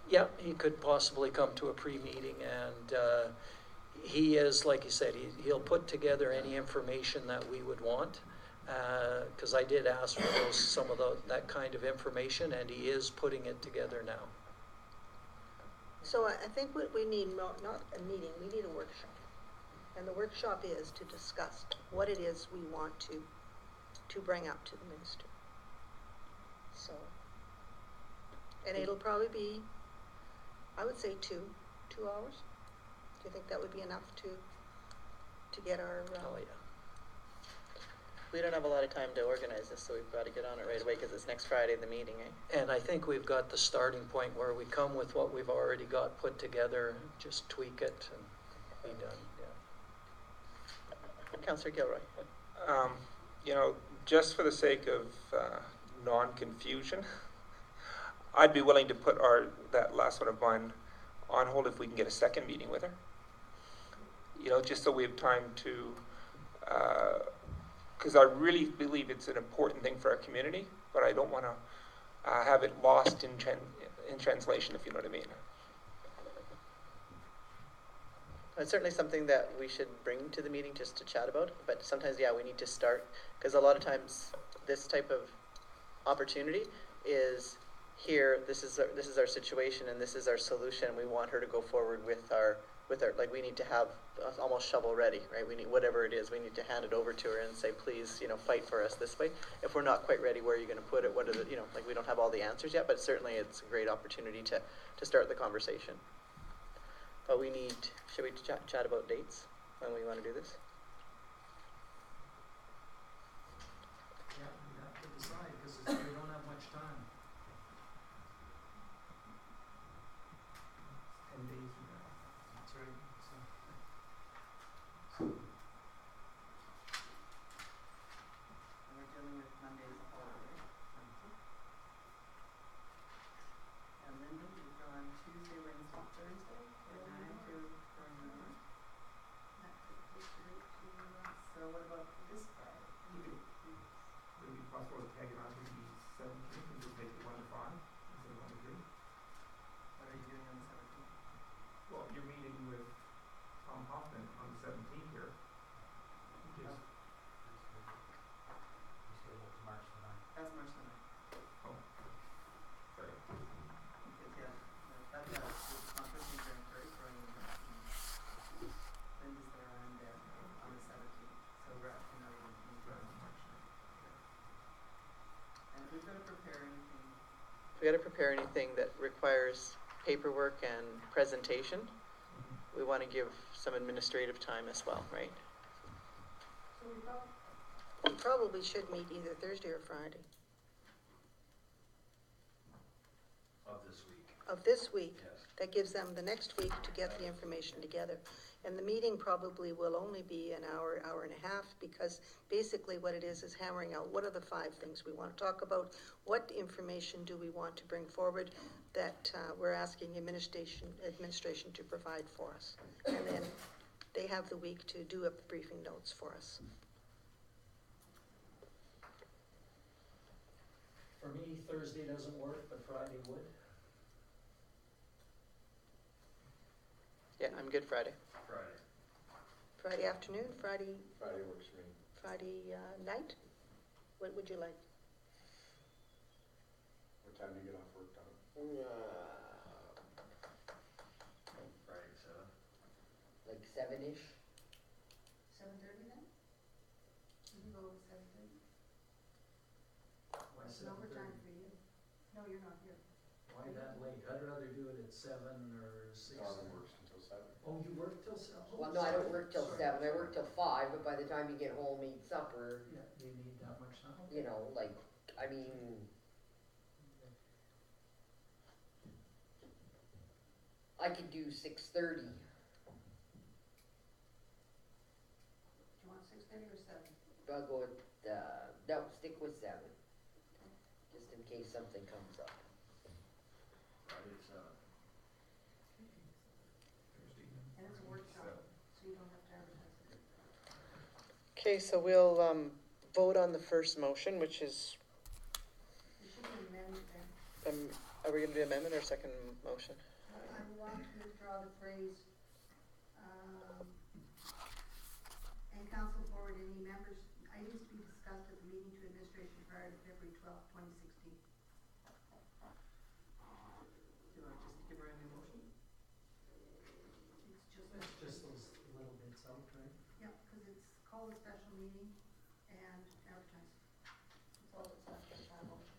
Yeah, he could possibly come to a pre-meeting, and he is, like you said, he'll put together any information that we would want, because I did ask for some of that kind of information, and he is putting it together now. So I think what we need, not a meeting, we need a workshop. And the workshop is to discuss what it is we want to bring up to the minister. So, and it'll probably be, I would say 2 hours. Do you think that would be enough to get our? Oh yeah. We don't have a lot of time to organize this, so we've got to get on it right away because it's next Friday, the meeting, eh? And I think we've got the starting point where we come with what we've already got put together, just tweak it and be done. Yeah. Councillor Gilroy. You know, just for the sake of non-confusion, I'd be willing to put that last one of mine on hold if we can get a second meeting with her. You know, just so we have time to, because I really believe it's an important thing for our community, but I don't want to have it lost in translation, if you know what I mean. It's certainly something that we should bring to the meeting just to chat about, but sometimes, yeah, we need to start, because a lot of times this type of opportunity is here, this is our situation and this is our solution. We want her to go forward with our, like, we need to have almost shovel ready, right? We need, whatever it is, we need to hand it over to her and say, please, you know, fight for us this way. If we're not quite ready, where are you going to put it? What are the, you know, like, we don't have all the answers yet, but certainly it's a great opportunity to start the conversation. But we need, should we chat about dates when we want to do this? Yeah, we have to decide, because we don't have much time. 10 days from now. That's right. And we're dealing with Monday as a holiday. And Linda, you've gone Tuesday, Wednesday, Thursday, at 9 to North. So what about this Friday? Would it be possible to tag it on to the 17th and just make it 1 to 5 instead of 1 to 3? What are you doing on the 17th? Well, you're meeting with Tom Hoffman on the 17th here. Which is, March the 9th. That's March the 9th. oh, sorry. Because, yeah, that's conference in Prairie Growing. Linda's there, I'm there on the 17th. So we're, you know, we've gotta prepare anything. If we gotta prepare anything that requires paperwork and presentation, we wanna give some administrative time as well, right? So we thought, We probably should meet either Thursday or Friday Of this week, of this week. yes. That gives them the next week to get the information together. And the meeting probably will only be an hour, hour and a half, because basically what it is hammering out what are the 5 things we want to talk about, what information do we want to bring forward that we're asking administration to provide for us. And then they have the week to do up the briefing notes for us. For me, Thursday doesn't work, but Friday would. Yeah, I'm good Friday. Friday. Friday afternoon, Friday Friday works for me. night? What would you like? What time do you get off work, Tom? Friday, 7. Like 7-ish? 7:30 then? You can go with 7:30. Why It's an overtime 7:30? for you. No, you're not here. Why that late? I'd rather do it at 7 or 6. Norman works until 7. Oh, you work till 7? Well, no, I don't work till 7, I work till 5, but by the time you get home, eat supper, Yeah, do you need that much time? you know, like, I mean, I could do 6:30. Do you want 6:30 or 7? I'll go with, no, stick with 7. Just in case something comes up. Friday at 7. And it's a workshop, so you don't have to advertise it. Okay, so we'll, vote on the first motion, which is, There should be an amendment there. are we gonna do amendment or second motion? I want to withdraw the phrase, and council forward any members, items to be discussed at the meeting to administration prior to February 12th, 2016. Do you want to just give her a new motion? It's just, It's just those little bits out, right? yeah, because it's called a special meeting and advertise. That's all it's left is that motion.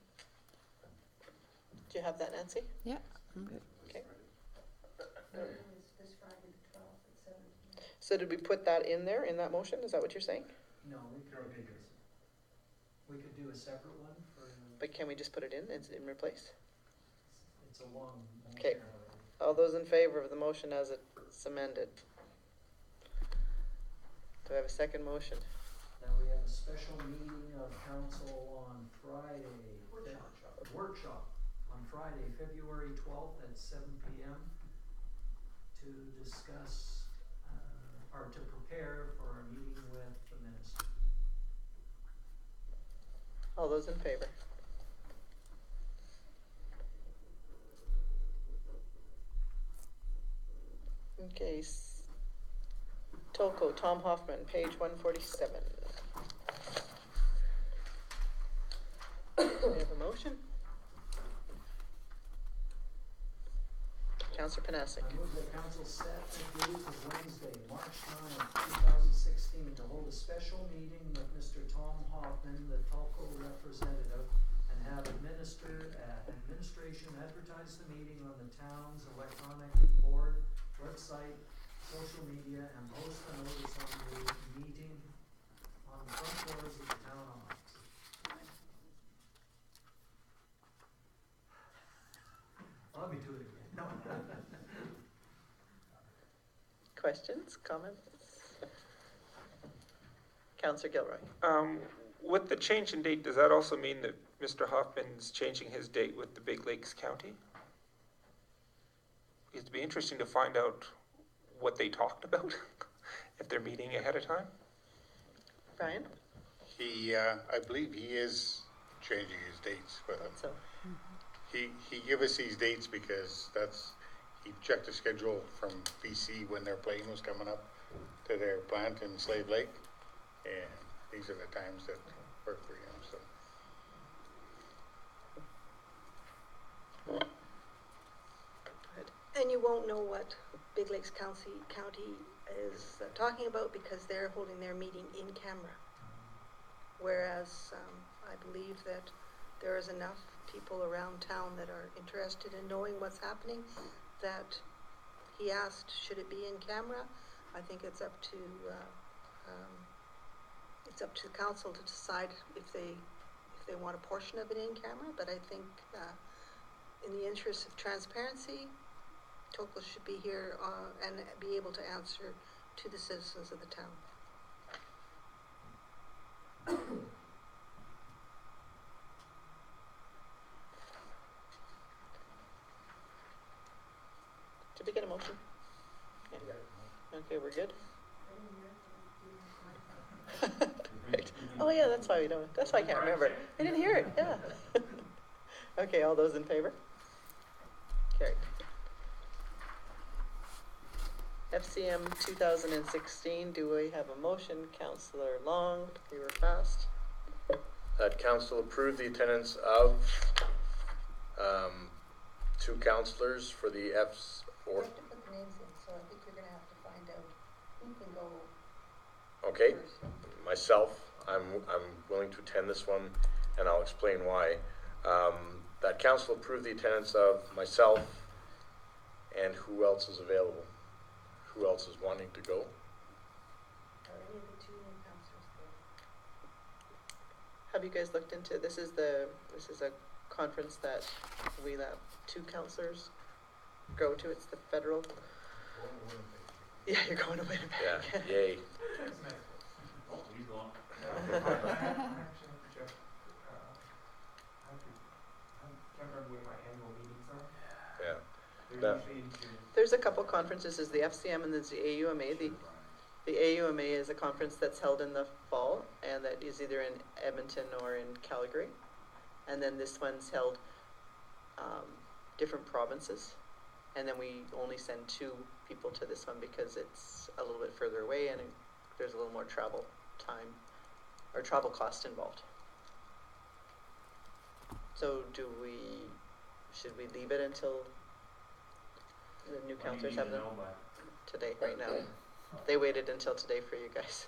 Do you have that, Nancy? Yeah, I'm good. Okay. It's this Friday, the 12th at 7 p.m. So did we put that in there, in that motion? Is that what you're saying? No, we could do a separate one for, But can we just put it in, it's in replace? it's a long motion Okay. already. All those in favor of the motion as it's amended? Do I have a second motion? Now we have a special meeting of council on Friday. Workshop on Friday, February 12th at 7 p.m. to discuss, or to prepare for our meeting with the minister. All those in favor? Okay, Tolko, Tom Hoffman, page 147. We have a motion? Councillor Panasic. I move that council set the date of Wednesday, March 9th, 2016, to hold a special meeting with Mr. Tom Hoffman, the Tulco representative, and have administration advertise the meeting on the town's electronic board, website, social media, and post a notice on the meeting on the front doors of the town office. Let me do it again. No. Questions, comments? Councillor Gilroy. With the change in date, does that also mean that Mr. Hoffman's changing his date with the Big Lakes County? It'd be interesting to find out what they talked about if they're meeting ahead of time. Brian? He, I believe he is changing his dates with them. So, He gave us these dates because he checked the schedule from BC when their plane was coming up to their plant in Slave Lake. And these are the times that work for him, so. And you won't know what Big Lakes County is talking about because they're holding their meeting in camera. Whereas I believe that there is enough people around town that are interested in knowing what's happening, that he asked, should it be in camera? I think it's up to the council to decide if they want a portion of it in camera, but I think in the interest of transparency, Toklas should be here and be able to answer to the citizens of the town. Did we get a motion? Yeah. Okay, we're good? Right. Oh yeah, that's why we don't, that's why I can't remember. I didn't hear it, yeah. Okay, all those in favor? Carried. FCM 2016, do we have a motion? Councillor Long, you were fast. That council approved the attendance of 2 councillors for the You have to put the names in, so I think you're gonna have to find out who can go Okay, first. myself, I'm willing to attend this one, and I'll explain why. That council approved the attendance of myself, and who else is available? Who else is wanting to go? Are any of the 2 new councillors there? Have you guys looked into, this is a conference that we let 2 councillors go to, it's the federal. Yeah, you're going to Winnipeg. Yeah, yay. Oh, he's gone. I actually have to check, I can't remember when my annual meetings are. Yeah. They're That- usually in June. There's a couple conferences, there's the FCM and there's the AUMA. The AUMA is a conference that's held in the fall, and that is either in Edmonton or in Calgary. And then this one's held different provinces. And then we only send 2 people to this one because it's a little bit further away and there's a little more travel time or travel cost involved. So should we leave it until the new When do you councillors need have to them know by? today, right now? They waited until today for you guys.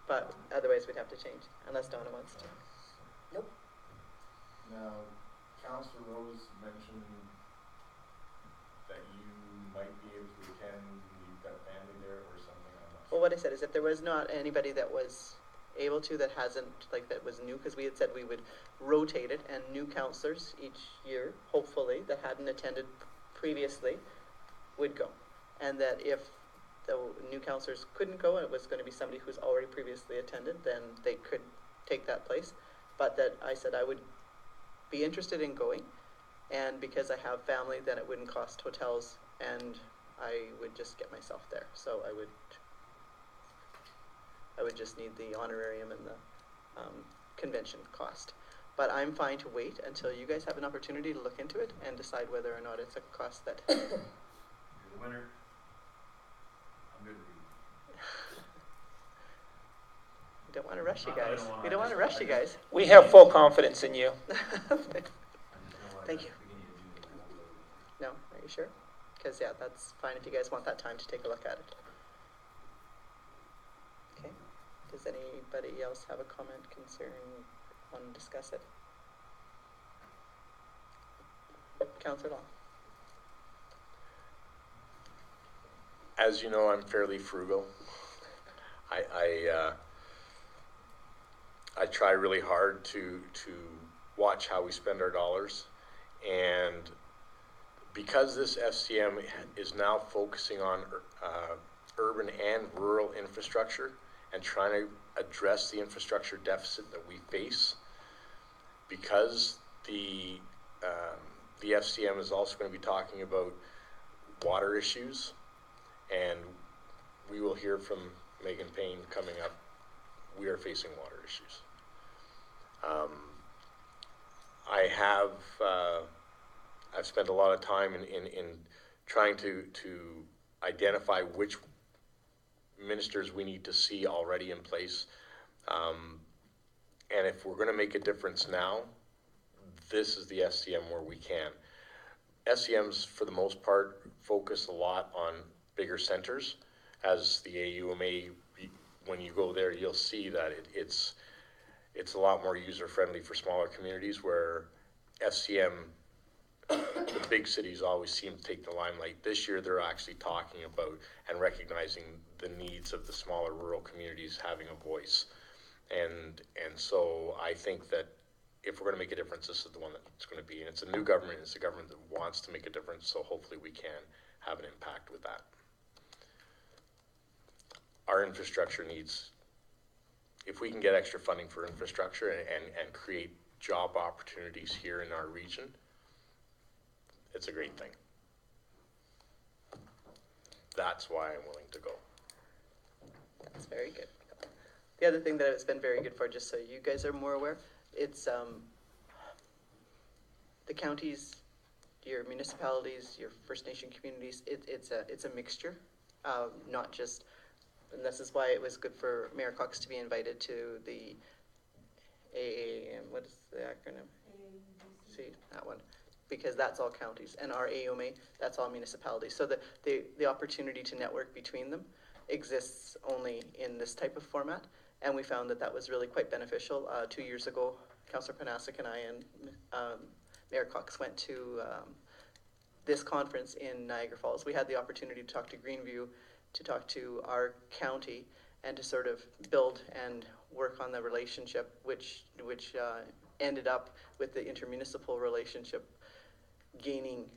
But otherwise we'd have to change, unless Donna wants to. Now, Councillor Rose mentioned that you might be able to attend, you've got family there or something, I'm not sure. Well, what I said is if there was not anybody that was able to, that hasn't, like that was new, because we had said we would rotate it, and new councillors each year, hopefully, that hadn't attended previously, would go. And that if the new councillors couldn't go, and it was going to be somebody who's already previously attended, then they could take that place. But that I said I would be interested in going, and because I have family, then it wouldn't cost hotels, and I would just get myself there. So I would just need the honorarium and the convention cost. But I'm fine to wait until you guys have an opportunity to look into it and decide whether or not it's a cost that. You're the winner. I'm good with you. We don't want to rush you Not that I guys. don't wanna, We don't I want to just- rush I you just- guys. We have full confidence in you. I just know Thank at you. the beginning of June, I won't go. No, are you sure? Because yeah, that's fine if you guys want that time to take a look at it. Okay. Does anybody else have a comment, concern, want to discuss it? Councillor Long. As you know, I'm fairly frugal. I try really hard to watch how we spend our dollars, and because this FCM is now focusing on urban and rural infrastructure and trying to address the infrastructure deficit that we face, because the FCM is also going to be talking about water issues, and we will hear from Megan Payne coming up. We are facing water issues. I've spent a lot of time in trying to identify which ministers we need to see already in place. And if we're going to make a difference now, this is the SCM where we can. SCMs, for the most part, focus a lot on bigger centers. As the AUMA, when you go there, you'll see that it's it's a lot more user-friendly for smaller communities where FCM, the big cities always seem to take the limelight. This year, they're actually talking about and recognizing the needs of the smaller rural communities having a voice. And so I think that if we're going to make a difference, this is the one that it's going to be. And it's a new government. It's a government that wants to make a difference. So hopefully we can have an impact with that. Our infrastructure needs, if we can get extra funding for infrastructure and create job opportunities here in our region, it's a great thing. That's why I'm willing to go. That's very good. The other thing that it's been very good for, just so you guys are more aware, it's the counties, your municipalities, your First Nation communities. It's a mixture, not just. And this is why it was good for Mayor Cox to be invited to the AAM. What is the acronym? See that one, because that's all counties, and our AOMA, that's all municipalities. So the opportunity to network between them exists only in this type of format, and we found that was really quite beneficial. 2 years ago, Councillor Panasic and I and Mayor Cox went to this conference in Niagara Falls. We had the opportunity to talk to Greenview, to talk to our county, and to sort of build and work on the relationship, which ended up with the intermunicipal relationship gaining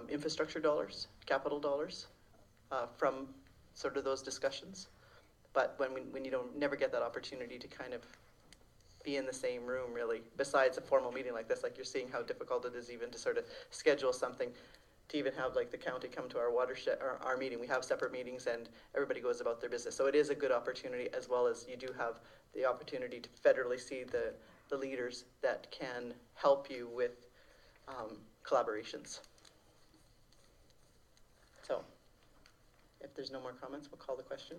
infrastructure dollars, capital dollars from sort of those discussions. But when you don't never get that opportunity to kind of be in the same room, really, besides a formal meeting like this, like you're seeing how difficult it is even to sort of schedule something, to even have like the county come to our watershed or our meeting. We have separate meetings and everybody goes about their business. So it is a good opportunity, as well as you do have the opportunity to federally see the leaders that can help you with collaborations. So if there's no more comments, we'll call the question.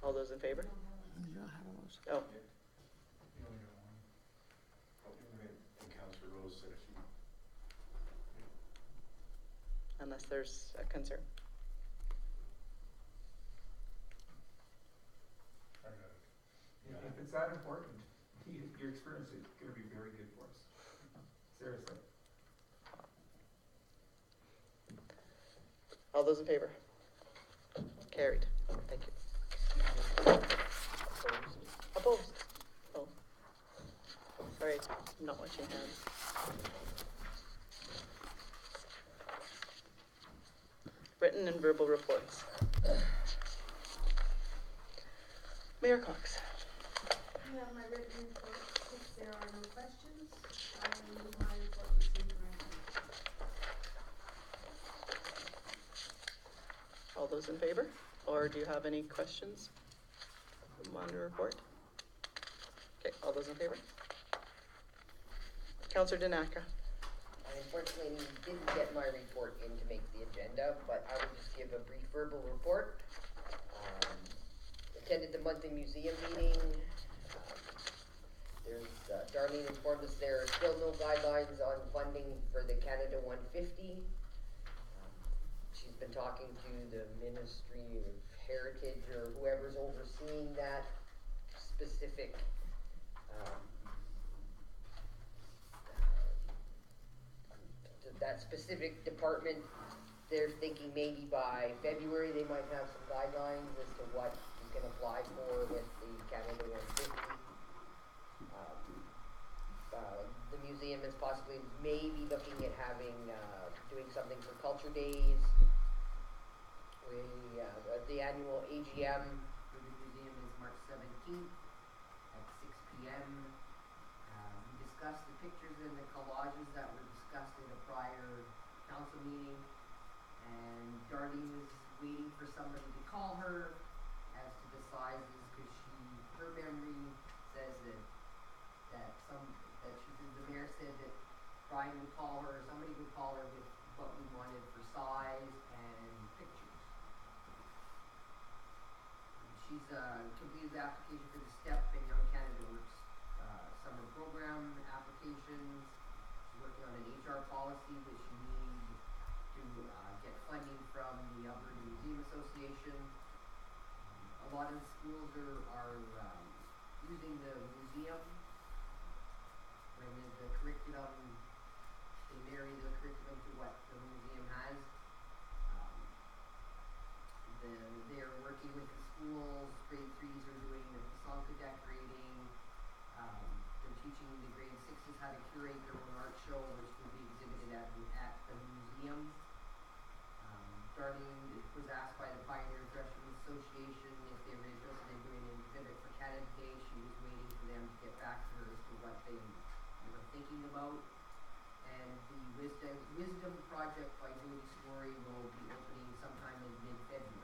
All those in favor? Oh. Unless there's a concern. If it's that important, your experience is going to be very good for us. Seriously. All those in favor? Carried. Thank you. Opposed? Oh. Sorry, I'm not watching hands. Written and verbal reports. Mayor Cox. I have my written report. If there are no questions, I will move my report to the All those in favor? Or do you have any questions on the report? Okay, all those in favor? Councillor Danaka. I unfortunately didn't get my report in to make the agenda, but I will just give a brief verbal report. Attended the monthly museum meeting. Darlene informed us there are still no guidelines on funding for the Canada 150. She's been talking to the Ministry of Heritage or whoever's overseeing that specific department. They're thinking maybe by February they might have some guidelines as to what you can apply for with the Canada 150. The museum is possibly maybe looking at having doing something for Culture Days. The annual AGM for the museum is March 17th at 6 p.m. We discussed the pictures and the collages that were discussed in a prior council meeting, and Darlene was waiting for somebody to call her as to the sizes, because her memory says that the mayor said that Brian would call her, or somebody would call her with what we wanted for size and pictures. She's completed the application for the STEP and Young Canada Works summer program applications. She's working on an HR policy that she needs to get funding from the Alberta Museum Association. A lot of the schools are using the museum, when the curriculum, they marry the curriculum to what the museum has. They're working with the schools, grade 3s are doing the Pasonka decorating. They're teaching the grade 6s how to curate their own art show, which will be exhibited at the museum. Darlene was asked by the Pioneer Freshman Association if they were interested in doing an exhibit for Canada Day. She was waiting for them to get back to her as to what they were thinking about. And the Wisdom Project by Jody Story will be opening sometime in mid-February.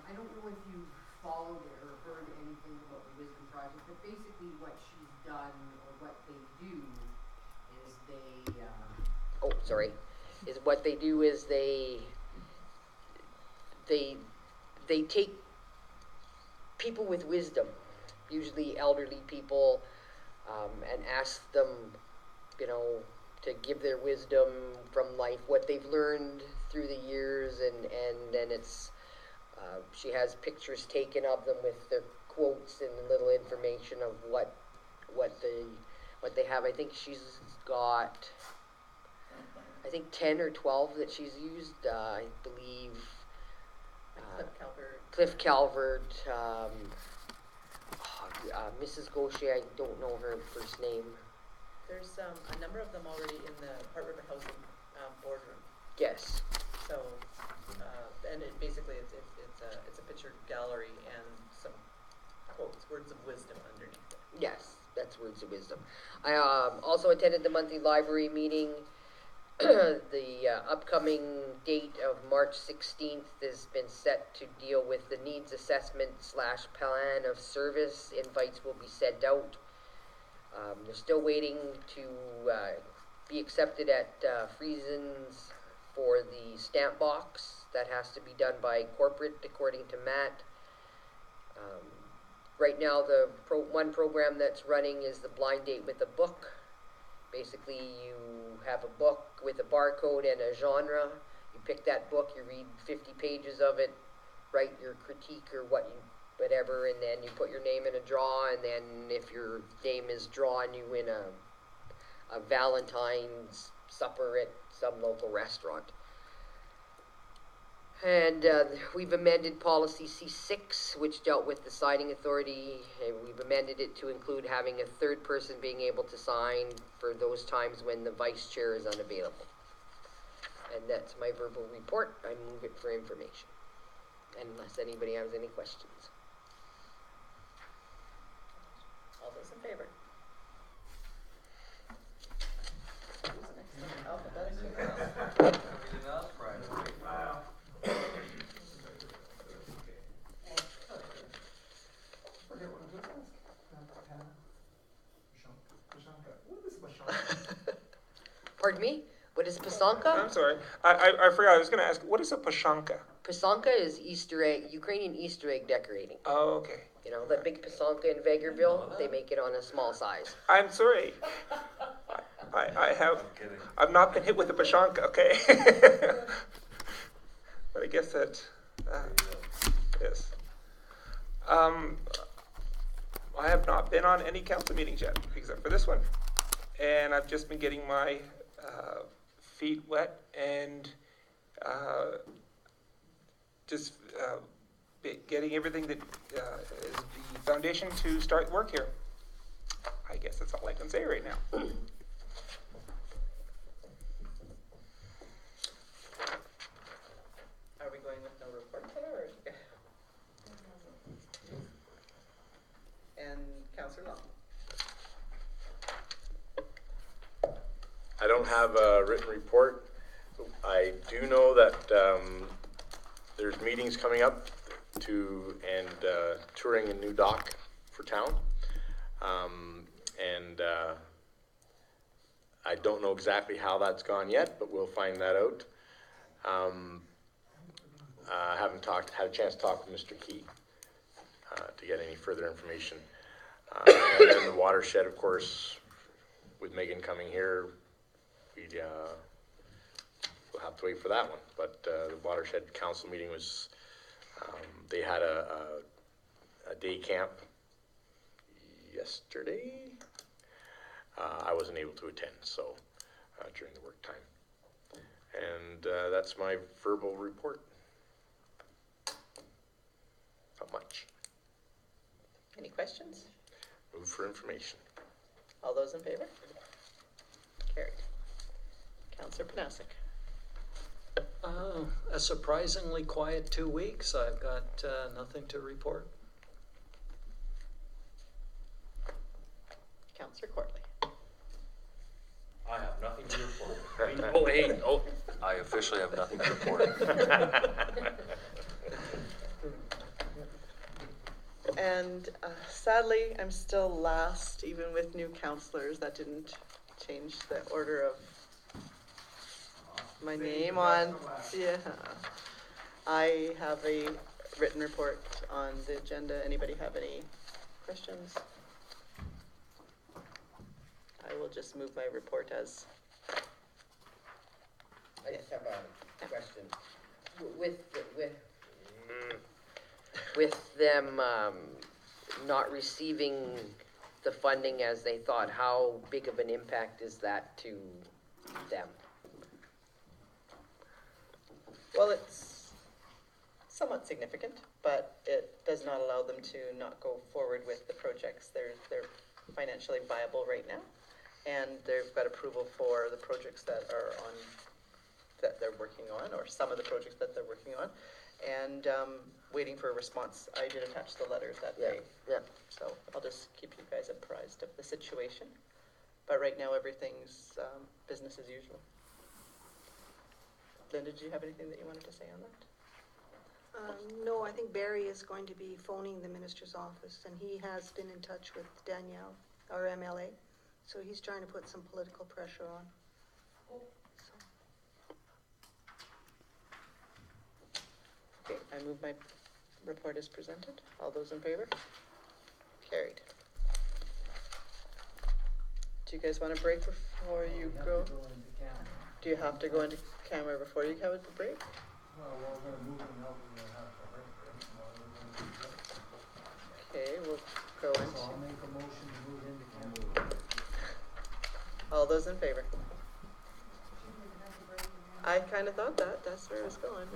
I don't know if you followed or heard anything about the Wisdom Project, but basically what she's done or what they do is what they do is they take people with wisdom, usually elderly people, and ask them, to give their wisdom from life, what they've learned through the years, and then it's she has pictures taken of them with their quotes and little information of what they have. I think she's got 10 or 12 that she's used. I believe Cliff Calvert, Mrs. Gaucher, I don't know her first name. There's a number of them already in the Part River Housing boardroom. Yes. So, and it's a picture gallery and some quotes, words of wisdom underneath it. Yes, that's words of wisdom. I also attended the monthly library meeting. The upcoming date of March 16th has been set to deal with the needs assessment / plan of service. Invites will be sent out. They're still waiting to be accepted at Friesen's for the stamp box. That has to be done by corporate, according to Matt. Right now, the one program that's running is the blind date with a book. Basically, you have a book with a barcode and a genre. You pick that book, you read 50 pages of it, write your critique or whatever, and then you put your name in a draw, and then if your name is drawn, you win a Valentine's supper at some local restaurant. And we've amended policy C6, which dealt with the signing authority, and we've amended it to include having a third person being able to sign for those times when the vice chair is unavailable. And that's my verbal report. I move it for information, unless anybody has any questions. All those in favor? Alphabetically. Wow. Pardon me? What is Pasonka? I'm sorry. I forgot. I was going to ask, what is a Pasonka? Pasonka is Easter egg, Ukrainian Easter egg decorating. Oh, okay. You know, that big Pasonka in Vegreville, they make it on a small size. I'm sorry. I've not been hit with a Pasonka, okay? But I guess that, yes. I have not been on any council meetings yet, except for this one. And I've just been getting my feet wet and getting everything that is the foundation to start work here. I guess that's all I can say right now. Are we going with no report there, or? And Councillor Long. I don't have a written report. I do know that there's meetings coming up and touring a new dock for town. I don't know exactly how that's gone yet, but we'll find that out. I haven't had a chance to talk with Mr. Key to get any further information. And then the watershed, of course, with Megan coming here, we'll have to wait for that one. But the watershed council meeting was They had a day camp yesterday. I wasn't able to attend, so, during the work time. And, that's my verbal report. Not much. Any questions? Move for information. All those in favor? Carried. Councillor Panasic. A surprisingly quiet 2 weeks. I've got nothing to report. Councillor Courtly. I have nothing to report. Oh, hey, oh, I officially have nothing to report. And sadly, I'm still last, even with new councillors. That didn't change the order of my name on. Yeah. I have a written report on the agenda. Anybody have any questions? I will just move my report as. I just have a question. With them not receiving the funding as they thought, how big of an impact is that to them? Well, it's somewhat significant, but it does not allow them to not go forward with the projects. They're financially viable right now, and they've got approval for the projects that are on, that they're working on, or some of the projects that they're working on, and waiting for a response. I did attach the letters that day. Yeah. So I'll just keep you guys apprised of the situation. But right now, everything's business as usual. Linda, did you have anything that you wanted to say on that? No, I think Barry is going to be phoning the minister's office, and he has been in touch with Danielle, our MLA, so he's trying to put some political pressure on. Okay, I move my report as presented. All those in favor? Carried. Do you guys want to break before you go? Do you have to go into camera before you have a break? Well, we're gonna move them out, we're gonna have to break it. Okay, we'll go So into. I'll make a motion to move into camera. All those in favor? I kind of thought that. That's where I was going.